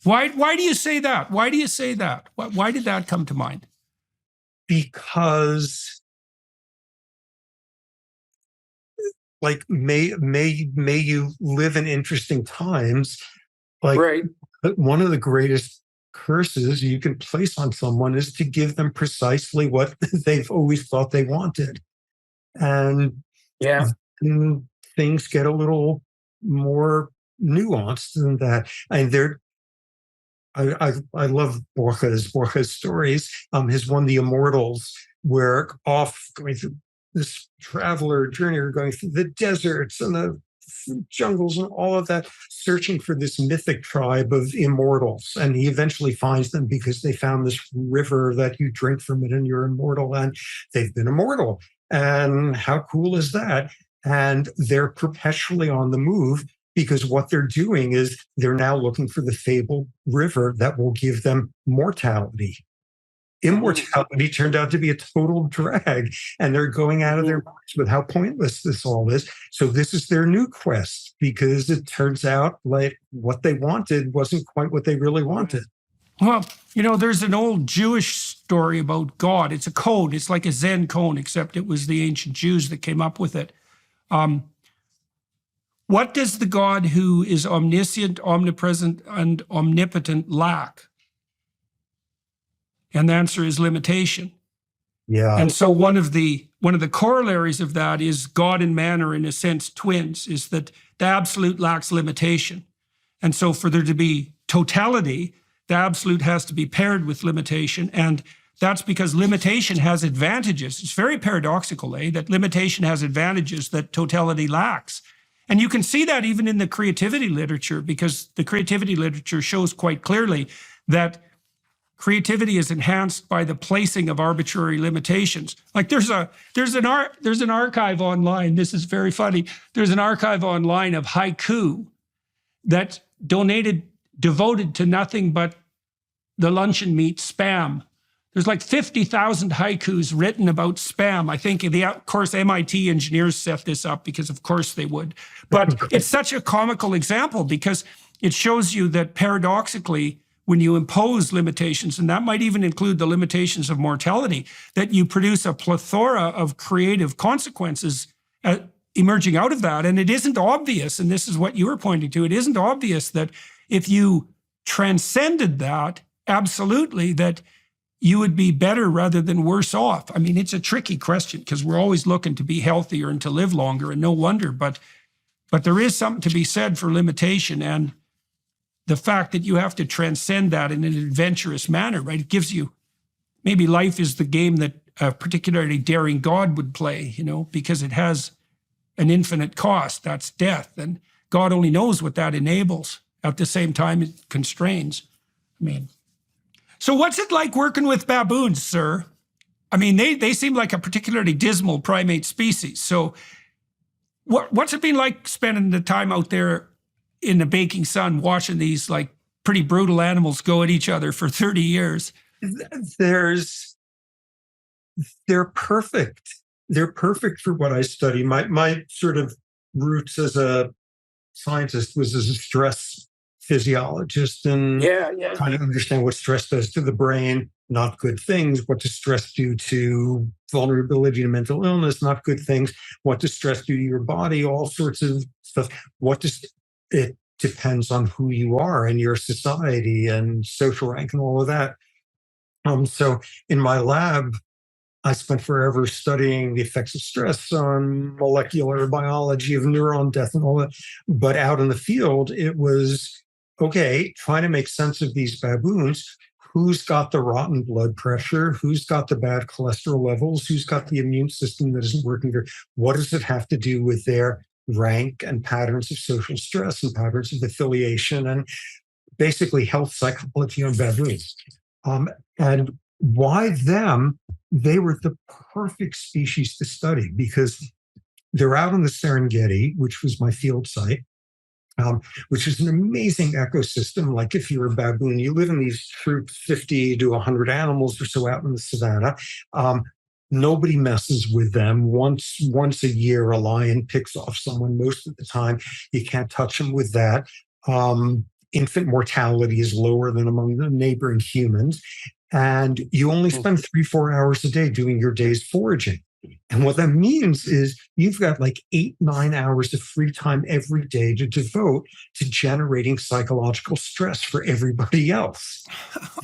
why do you say that? Why do you say that? Why did that come to mind? Because like may you live in interesting times. Like right. One of the greatest curses you can place on someone is to give them precisely what they've always thought they wanted. And things get a little more nuanced than that. And I love Borges' stories. His one, The Immortals, where off going through this traveler journey, or going through the deserts and the fruit jungles and all of that, searching for this mythic tribe of immortals. And he eventually finds them because they found this river that you drink from it and you're immortal, and they've been immortal. And how cool is that? And they're perpetually on the move because what they're doing is they're now looking for the fabled river that will give them mortality. Immortality turned out to be a total drag, and they're going out of their minds with how pointless this all is. So this is their new quest, because it turns out like what they wanted wasn't quite what they really wanted. Well, there's an old Jewish story about God. It's a code. It's like a Zen code, except it was the ancient Jews that came up with it. What does the God who is omniscient, omnipresent, and omnipotent lack? And the answer is limitation. Yeah. And so one of the corollaries of that is God and man are in a sense twins, is that the absolute lacks limitation. And so for there to be totality, the absolute has to be paired with limitation. And that's because limitation has advantages. It's very paradoxical, that limitation has advantages that totality lacks. And you can see that even in the creativity literature, because the creativity literature shows quite clearly that creativity is enhanced by the placing of arbitrary limitations. Like there's an archive online. This is very funny. There's an archive online of haiku that's devoted to nothing but the luncheon meat spam. There's like 50,000 haikus written about spam. I think, of course, MIT engineers set this up because of course they would. But it's such a comical example because it shows you that paradoxically, when you impose limitations, and that might even include the limitations of mortality, that you produce a plethora of creative consequences emerging out of that. And it isn't obvious, and this is what you were pointing to, it isn't obvious that if you transcended that, absolutely, that you would be better rather than worse off. I mean, it's a tricky question because we're always looking to be healthier and to live longer, and no wonder, but there is something to be said for limitation and the fact that you have to transcend that in an adventurous manner, right? It gives you, maybe life is the game that a particularly daring God would play, because it has an infinite cost, that's death. And God only knows what that enables. At the same time, it constrains. So what's it like working with baboons, sir? I mean, they seem like a particularly dismal primate species. So what's it been like spending the time out there in the baking sun, watching these like pretty brutal animals go at each other for 30 years? They're perfect. They're perfect for what I study. My sort of roots as a scientist was as a stress physiologist and trying to understand what stress does to the brain, not good things. What does stress do to vulnerability to mental illness? Not good things. What does stress do to your body? All sorts of stuff. It depends on who you are and your society and social rank and all of that. So in my lab, I spent forever studying the effects of stress on molecular biology of neuron death and all that. But out in the field, it was, okay, trying to make sense of these baboons. Who's got the rotten blood pressure? Who's got the bad cholesterol levels? Who's got the immune system that isn't working there? What does it have to do with their rank and patterns of social stress and patterns of affiliation and basically health psychology on baboons? And why them? They were the perfect species to study because they're out in the Serengeti, which was my field site, which is an amazing ecosystem. Like if you're a baboon, you live in these 50 to 100 animals or so out in the savannah. Nobody messes with them. Once a year, a lion picks off someone. Most of the time, you can't touch them with that. Infant mortality is lower than among the neighboring humans. And you only spend 3-4 hours a day doing your day's foraging. And what that means is you've got like 8-9 hours of free time every day to devote to generating psychological stress for everybody else.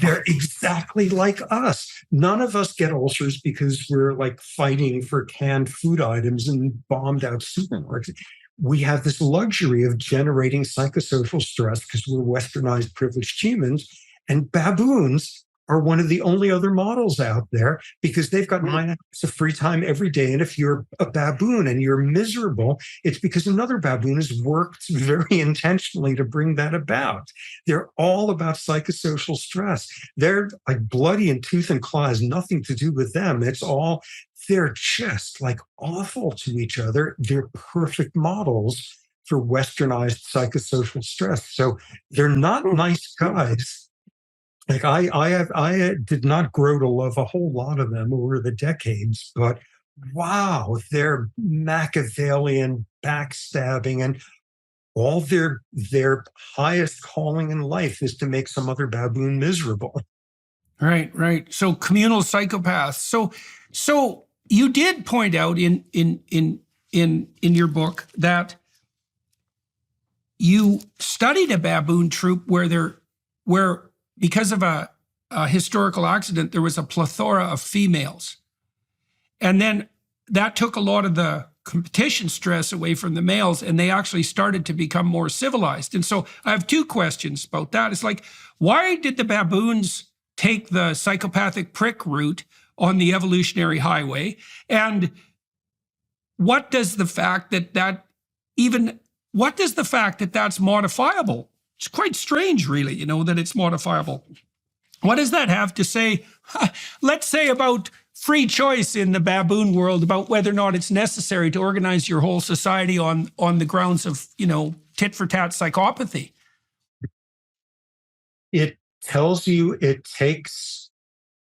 They're exactly like us. None of us get ulcers because we're like fighting for canned food items and bombed out supermarkets. We have this luxury of generating psychosocial stress because we're westernized, privileged humans. And baboons are one of the only other models out there because they've got 9 hours of free time every day. And if you're a baboon and you're miserable, it's because another baboon has worked very intentionally to bring that about. They're all about psychosocial stress. They're like bloody and tooth and claw has nothing to do with them. They're just like awful to each other. They're perfect models for westernized psychosocial stress. So they're not nice guys. Like I did not grow to love a whole lot of them over the decades, but wow, they're Machiavellian, backstabbing, and all their highest calling in life is to make some other baboon miserable. Right. So communal psychopaths. So you did point out in your book that you studied a baboon troop where because of a historical accident, there was a plethora of females. And then that took a lot of the competition stress away from the males, and they actually started to become more civilized. And so I have 2 questions about that. It's like, why did the baboons take the psychopathic prick route on the evolutionary highway? And what does the fact that that's modifiable? It's quite strange, really, that it's modifiable. What does that have to say, let's say, about free choice in the baboon world, about whether or not it's necessary to organize your whole society on the grounds of, tit-for-tat psychopathy? It tells you it takes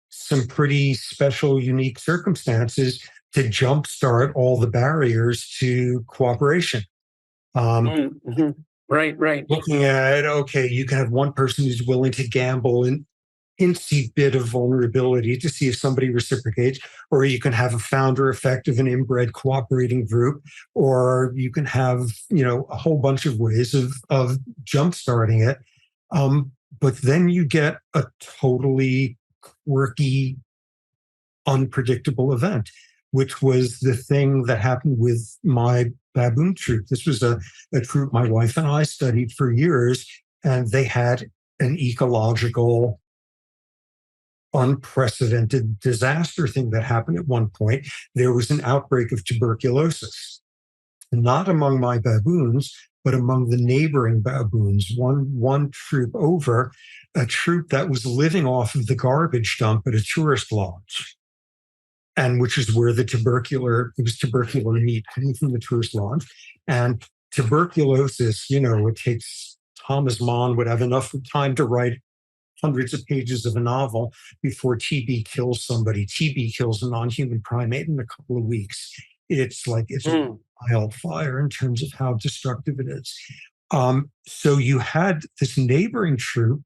some pretty special, unique circumstances to jumpstart all the barriers to cooperation. Right. Looking at, okay, you can have one person who's willing to gamble an incy bit of vulnerability to see if somebody reciprocates, or you can have a founder effect of an inbred cooperating group, or you can have, a whole bunch of ways of jumpstarting it. But then you get a totally quirky, unpredictable event, which was the thing that happened with my baboon troop. This was a troop my wife and I studied for years, and they had an ecological, unprecedented disaster thing that happened at one point. There was an outbreak of tuberculosis, not among my baboons, but among the neighboring baboons, one troop over, a troop that was living off of the garbage dump at a tourist lodge, and which is where it was tubercular meat coming from the tourist lodge. And tuberculosis, it takes Thomas Mann would have enough time to write hundreds of pages of a novel before TB kills somebody. TB kills a non-human primate in a couple of weeks. It's wildfire in terms of how destructive it is. So you had this neighboring troop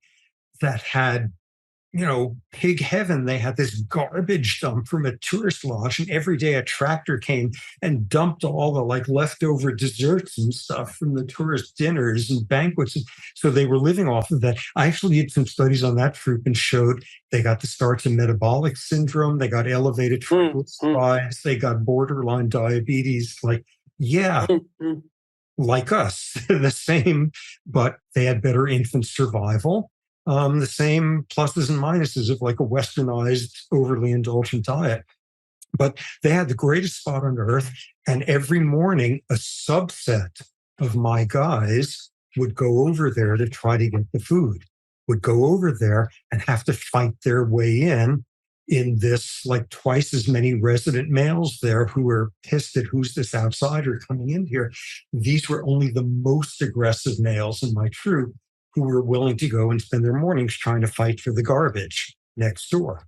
that had, pig heaven. They had this garbage dump from a tourist lodge, and every day a tractor came and dumped all the leftover desserts and stuff from the tourist dinners and banquets. And so they were living off of that. I actually did some studies on that troop and showed they got the starts of metabolic syndrome. They got elevated triglycerides. They got borderline diabetes. Like us, the same, but they had better infant survival. The same pluses and minuses of a westernized, overly indulgent diet. But they had the greatest spot on earth. And every morning, a subset of my guys would go over there to try to get the food, would go over there and have to fight their way in this twice as many resident males there who were pissed at who's this outsider coming in here. These were only the most aggressive males in my troop who were willing to go and spend their mornings trying to fight for the garbage next door.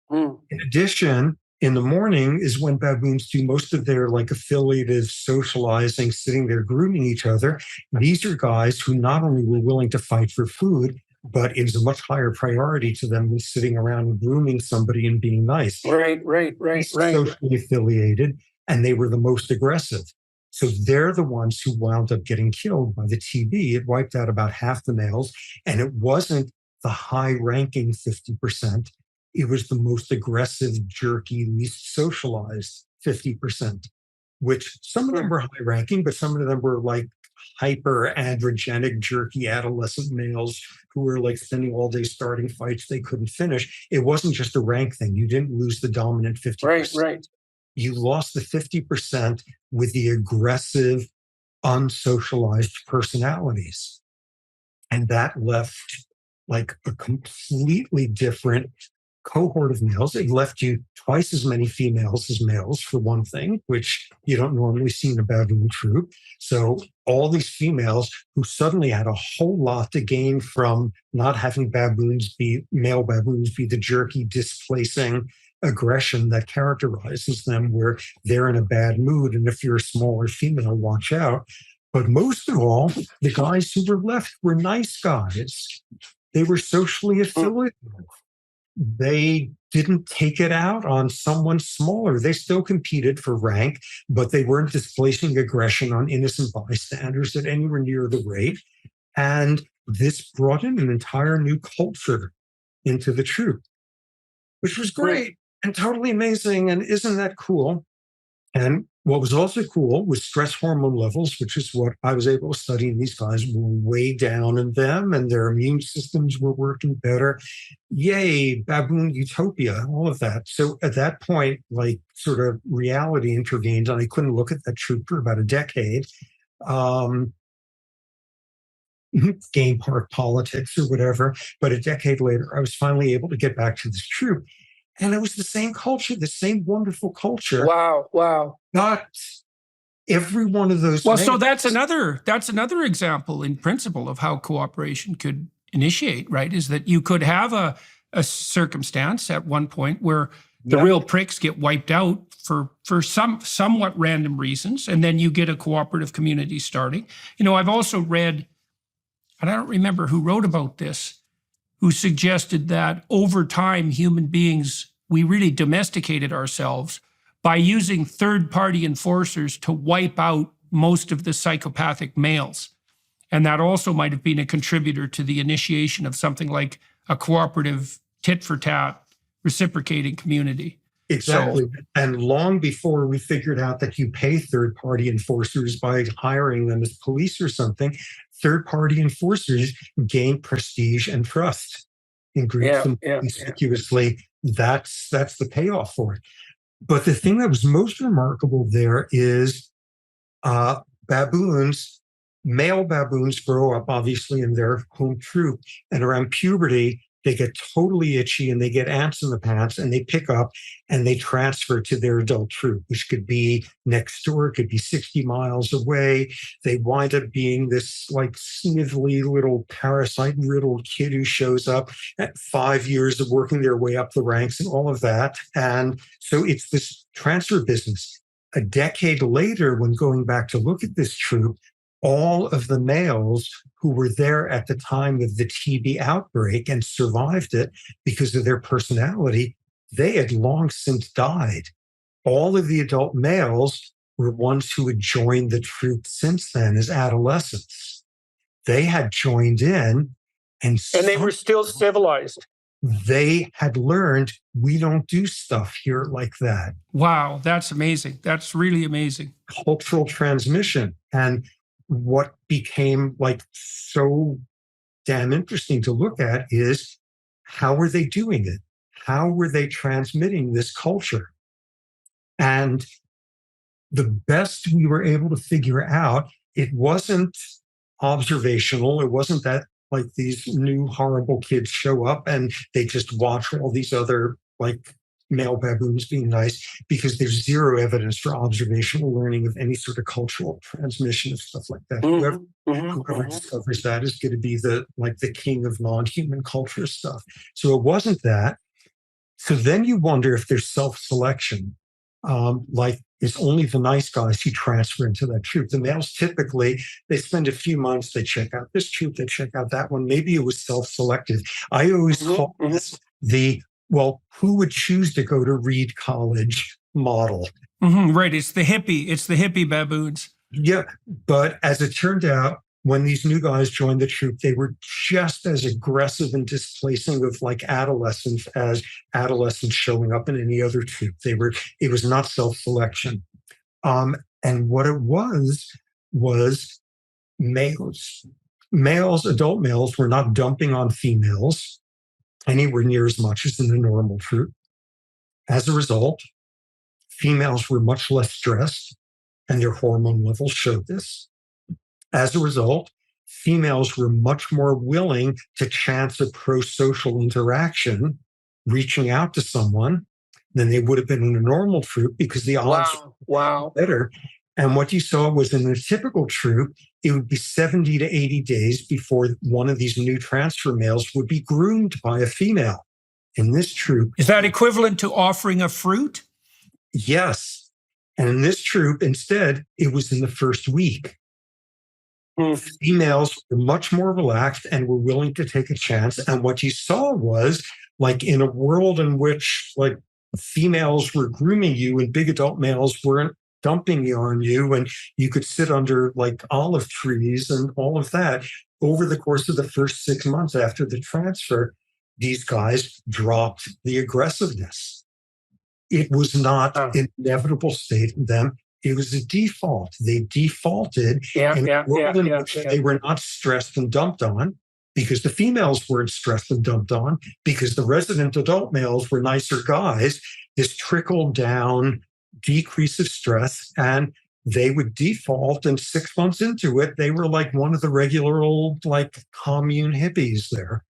In addition, in the morning is when baboons do most of their affiliative socializing, sitting there grooming each other. These are guys who not only were willing to fight for food, but it was a much higher priority to them than sitting around and grooming somebody and being nice. Right. Socially affiliated, and they were the most aggressive. So they're the ones who wound up getting killed by the TB. It wiped out about half the males, and it wasn't the high-ranking 50%. It was the most aggressive, jerky, least socialized 50%, which some of them were high-ranking, but some of them were hyper androgenic, jerky adolescent males who were like spending all day starting fights they couldn't finish. It wasn't just a rank thing. You didn't lose the dominant 50%. Right. You lost the 50% with the aggressive, unsocialized personalities. And that left like a completely different cohort of males. It left you twice as many females as males, for one thing, which you don't normally see in a baboon troop. So all these females who suddenly had a whole lot to gain from not having male baboons be the jerky, displacing aggression that characterizes them, where they're in a bad mood. And if you're a smaller female, watch out. But most of all, the guys who were left were nice guys. They were socially affiliated. They didn't take it out on someone smaller. They still competed for rank, but they weren't displacing aggression on innocent bystanders at anywhere near the rate. And this brought in an entire new culture into the troop, which was great and totally amazing. And isn't that cool? And what was also cool was stress hormone levels, which is what I was able to study. And these guys were way down in them, and their immune systems were working better. Yay, baboon utopia, all of that. So at that point, like sort of reality intervened, and I couldn't look at that troop for about a decade. Game park politics or whatever. But a decade later, I was finally able to get back to this troop. And it was the same culture, the same wonderful culture. Wow. But every one of those. Well, so that's another example in principle of how cooperation could initiate, right? Is that you could have a circumstance at one point where the real pricks get wiped out for some somewhat random reasons, and then you get a cooperative community starting. I've also read, and I don't remember who wrote about this, who suggested that over time, human beings, we really domesticated ourselves by using third-party enforcers to wipe out most of the psychopathic males. And that also might have been a contributor to the initiation of something like a cooperative tit-for-tat reciprocating community. Exactly. And long before we figured out that you pay third-party enforcers by hiring them as police or something, third-party enforcers gain prestige and trust in groups. Conspicuously, that's the payoff for it. But the thing that was most remarkable there is baboons, male baboons grow up obviously in their home troop, and around puberty, they get totally itchy and they get ants in the pants, and they pick up and they transfer to their adult troop, which could be next door, could be 60 miles away. They wind up being this like snivelly little parasite-riddled kid who shows up at 5 years of working their way up the ranks and all of that. And so it's this transfer business. A decade later, when going back to look at this troop, all of the males who were there at the time of the TB outbreak and survived it because of their personality, they had long since died. All of the adult males were ones who had joined the troop since then as adolescents. They had joined in, and they were still civilized. They had learned, we don't do stuff here like that. Wow, that's amazing. That's really amazing. Cultural transmission. And what became like so damn interesting to look at is, how were they doing it? How were they transmitting this culture? And the best we were able to figure out, it wasn't observational. It wasn't that like these new horrible kids show up and they just watch all these other like male baboons being nice, because there's zero evidence for observational learning of any sort of cultural transmission of stuff like that. Whoever discovers that is going to be the king of non-human culture stuff. So it wasn't that. So then you wonder if there's self-selection. Like it's only the nice guys who transfer into that troop. The males typically, they spend a few months, they check out this troop, they check out that one. Maybe it was self-selective. I always call this who would choose to go to Reed College model? Right. It's the hippie baboons. Yeah. But as it turned out, when these new guys joined the troop, they were just as aggressive and displacing of like adolescents as adolescents showing up in any other troop. It was not self-selection. And what it was adult males were not dumping on females anywhere near as much as in the normal troop. As a result, females were much less stressed, and their hormone levels showed this. As a result, females were much more willing to chance a pro-social interaction, reaching out to someone, than they would have been in a normal troop because the odds Wow. were better. And what you saw was in a typical troop, it would be 70 to 80 days before one of these new transfer males would be groomed by a female. In this troop, Is that equivalent to offering a fruit? yes. And in this troop, instead, it was in the first week. Females were much more relaxed and were willing to take a chance. And what you saw was, like, in a world in which, like, females were grooming you and big adult males weren't dumping on you, and you could sit under, like, olive trees and all of that, over the course of the first 6 months after the transfer, these guys dropped the aggressiveness. It was not an inevitable state in them. It was a default. They defaulted in a world in which they were not stressed and dumped on, because the females weren't stressed and dumped on, because the resident adult males were nicer guys. This trickled down decrease of stress, and they would default. And 6 months into it, they were like one of the regular old, like, commune hippies there.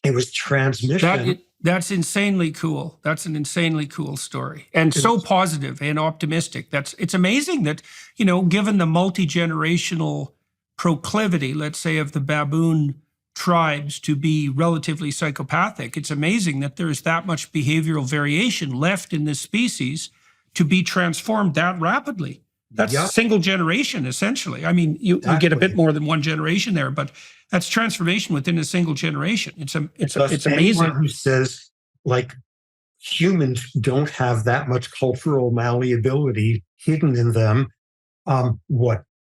It was transmission. That's insanely cool. That's an insanely cool story, and so positive and optimistic. It's amazing that, given the multi-generational proclivity, let's say, of the baboon tribes to be relatively psychopathic, it's amazing that there's that much behavioral variation left in this species to be transformed that rapidly. That's a single generation, essentially. I mean, you get a bit more than one generation there, but that's transformation within a single generation. It's amazing. Anyone who says, like, humans don't have that much cultural malleability hidden in them,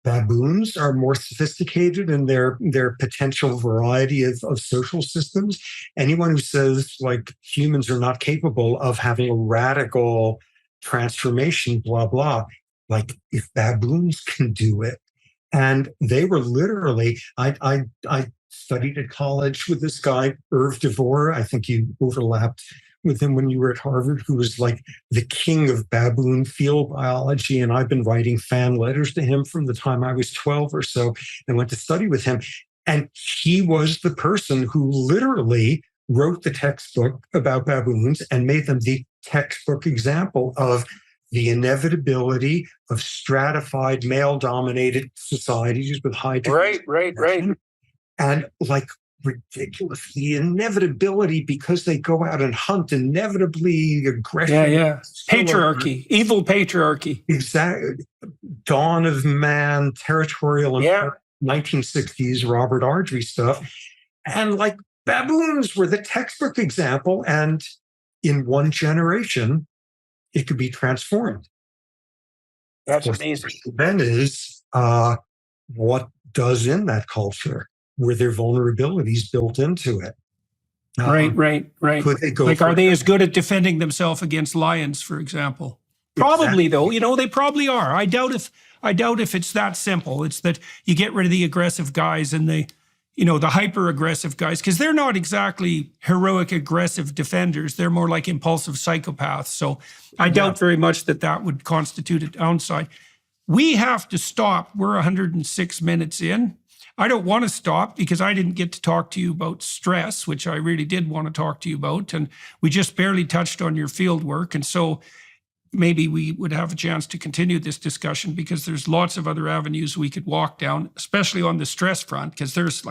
baboons are more sophisticated in their potential variety of social systems. Anyone who says, like, humans are not capable of having a radical transformation, blah, blah, like, if baboons can do it. And they were literally, I studied at college with this guy, Irv DeVore. I think you overlapped with him when you were at Harvard, who was like the king of baboon field biology. And I've been writing fan letters to him from the time I was 12 or so, and went to study with him. And he was the person who literally wrote the textbook about baboons and made them the textbook example of the inevitability of stratified male-dominated societies with high degrees. Right. And, like, ridiculously inevitability, because they go out and hunt, inevitably aggression. Yeah. Patriarchy, evil patriarchy. Exactly. Dawn of man, territorial, 1960s Robert Ardrey stuff. And, like, baboons were the textbook example. And in one generation, it could be transformed. That's amazing. Then is what does in that culture? Were there vulnerabilities built into it? Right. Could they go? Like, are they as good at defending themselves against lions, for example? Probably, though. They probably are. I doubt if it's that simple. It's that you get rid of the aggressive guys and the hyper-aggressive guys, because they're not exactly heroic, aggressive defenders. They're more like impulsive psychopaths. So I doubt very much that would constitute a downside. We have to stop. We're 106 minutes in. I don't want to stop because I didn't get to talk to you about stress, which I really did want to talk to you about. And we just barely touched on your field work. And so maybe we would have a chance to continue this discussion, because there's lots of other avenues we could walk down, especially on the stress front, because there's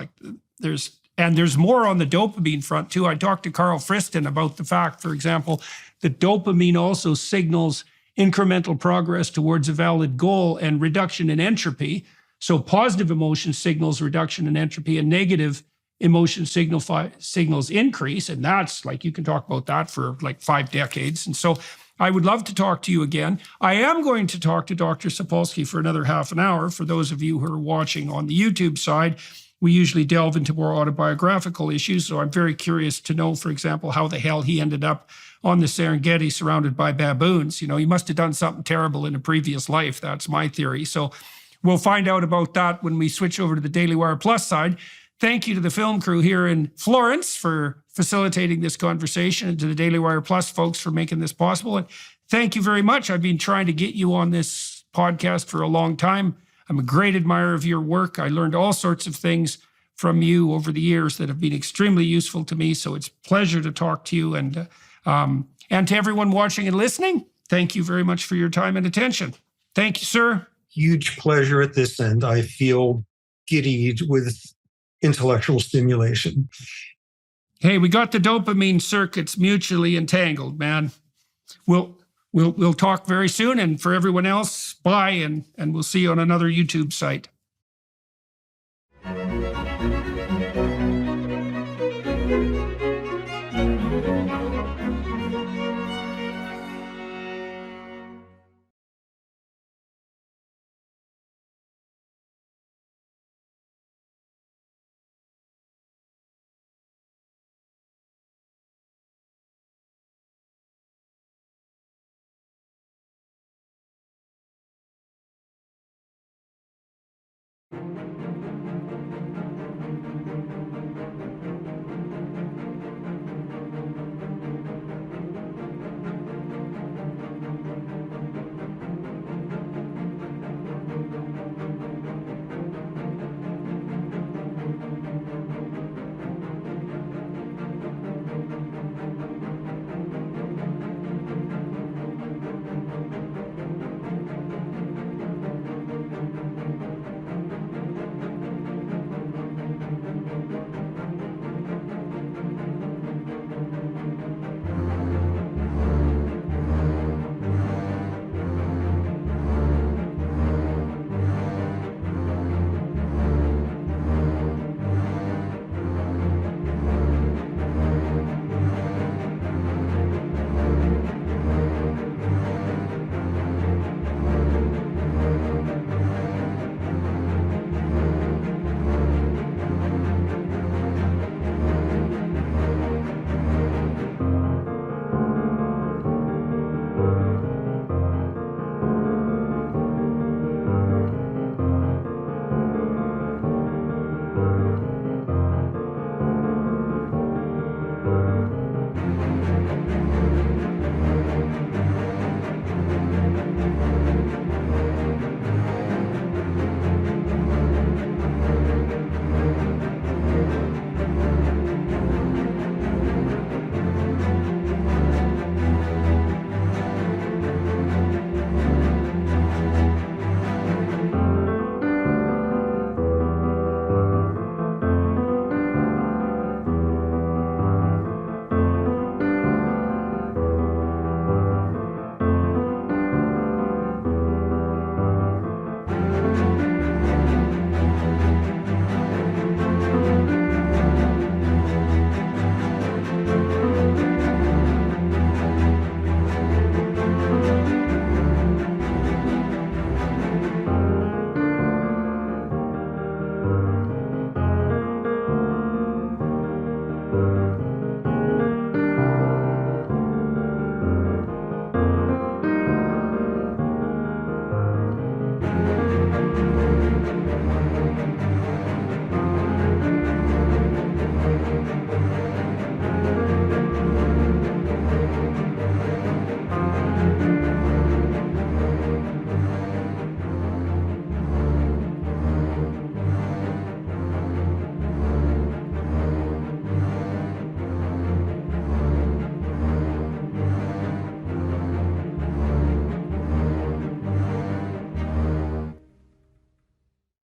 more on the dopamine front too. I talked to Carl Friston about the fact, for example, that dopamine also signals incremental progress towards a valid goal and reduction in entropy. So positive emotion signals reduction in entropy, and negative emotion signals increase. And that's, like, you can talk about that for like 5 decades. And so I would love to talk to you again. I am going to talk to Dr. Sapolsky for another half an hour. For those of you who are watching on the YouTube side, we usually delve into more autobiographical issues. So I'm very curious to know, for example, how the hell he ended up on the Serengeti surrounded by baboons. He must have done something terrible in a previous life. That's my theory. So we'll find out about that when we switch over to the Daily Wire Plus side. Thank you to the film crew here in Florence for facilitating this conversation, and to the Daily Wire Plus folks for making this possible. And thank you very much. I've been trying to get you on this podcast for a long time. I'm a great admirer of your work. I learned all sorts of things from you over the years that have been extremely useful to me. So it's a pleasure to talk to you. And to everyone watching and listening, thank you very much for your time and attention. Thank you, sir. Huge pleasure at this end. I feel giddied with intellectual stimulation. Hey, we got the dopamine circuits mutually entangled, man. We'll talk very soon. And for everyone else, bye, and we'll see you on another YouTube site.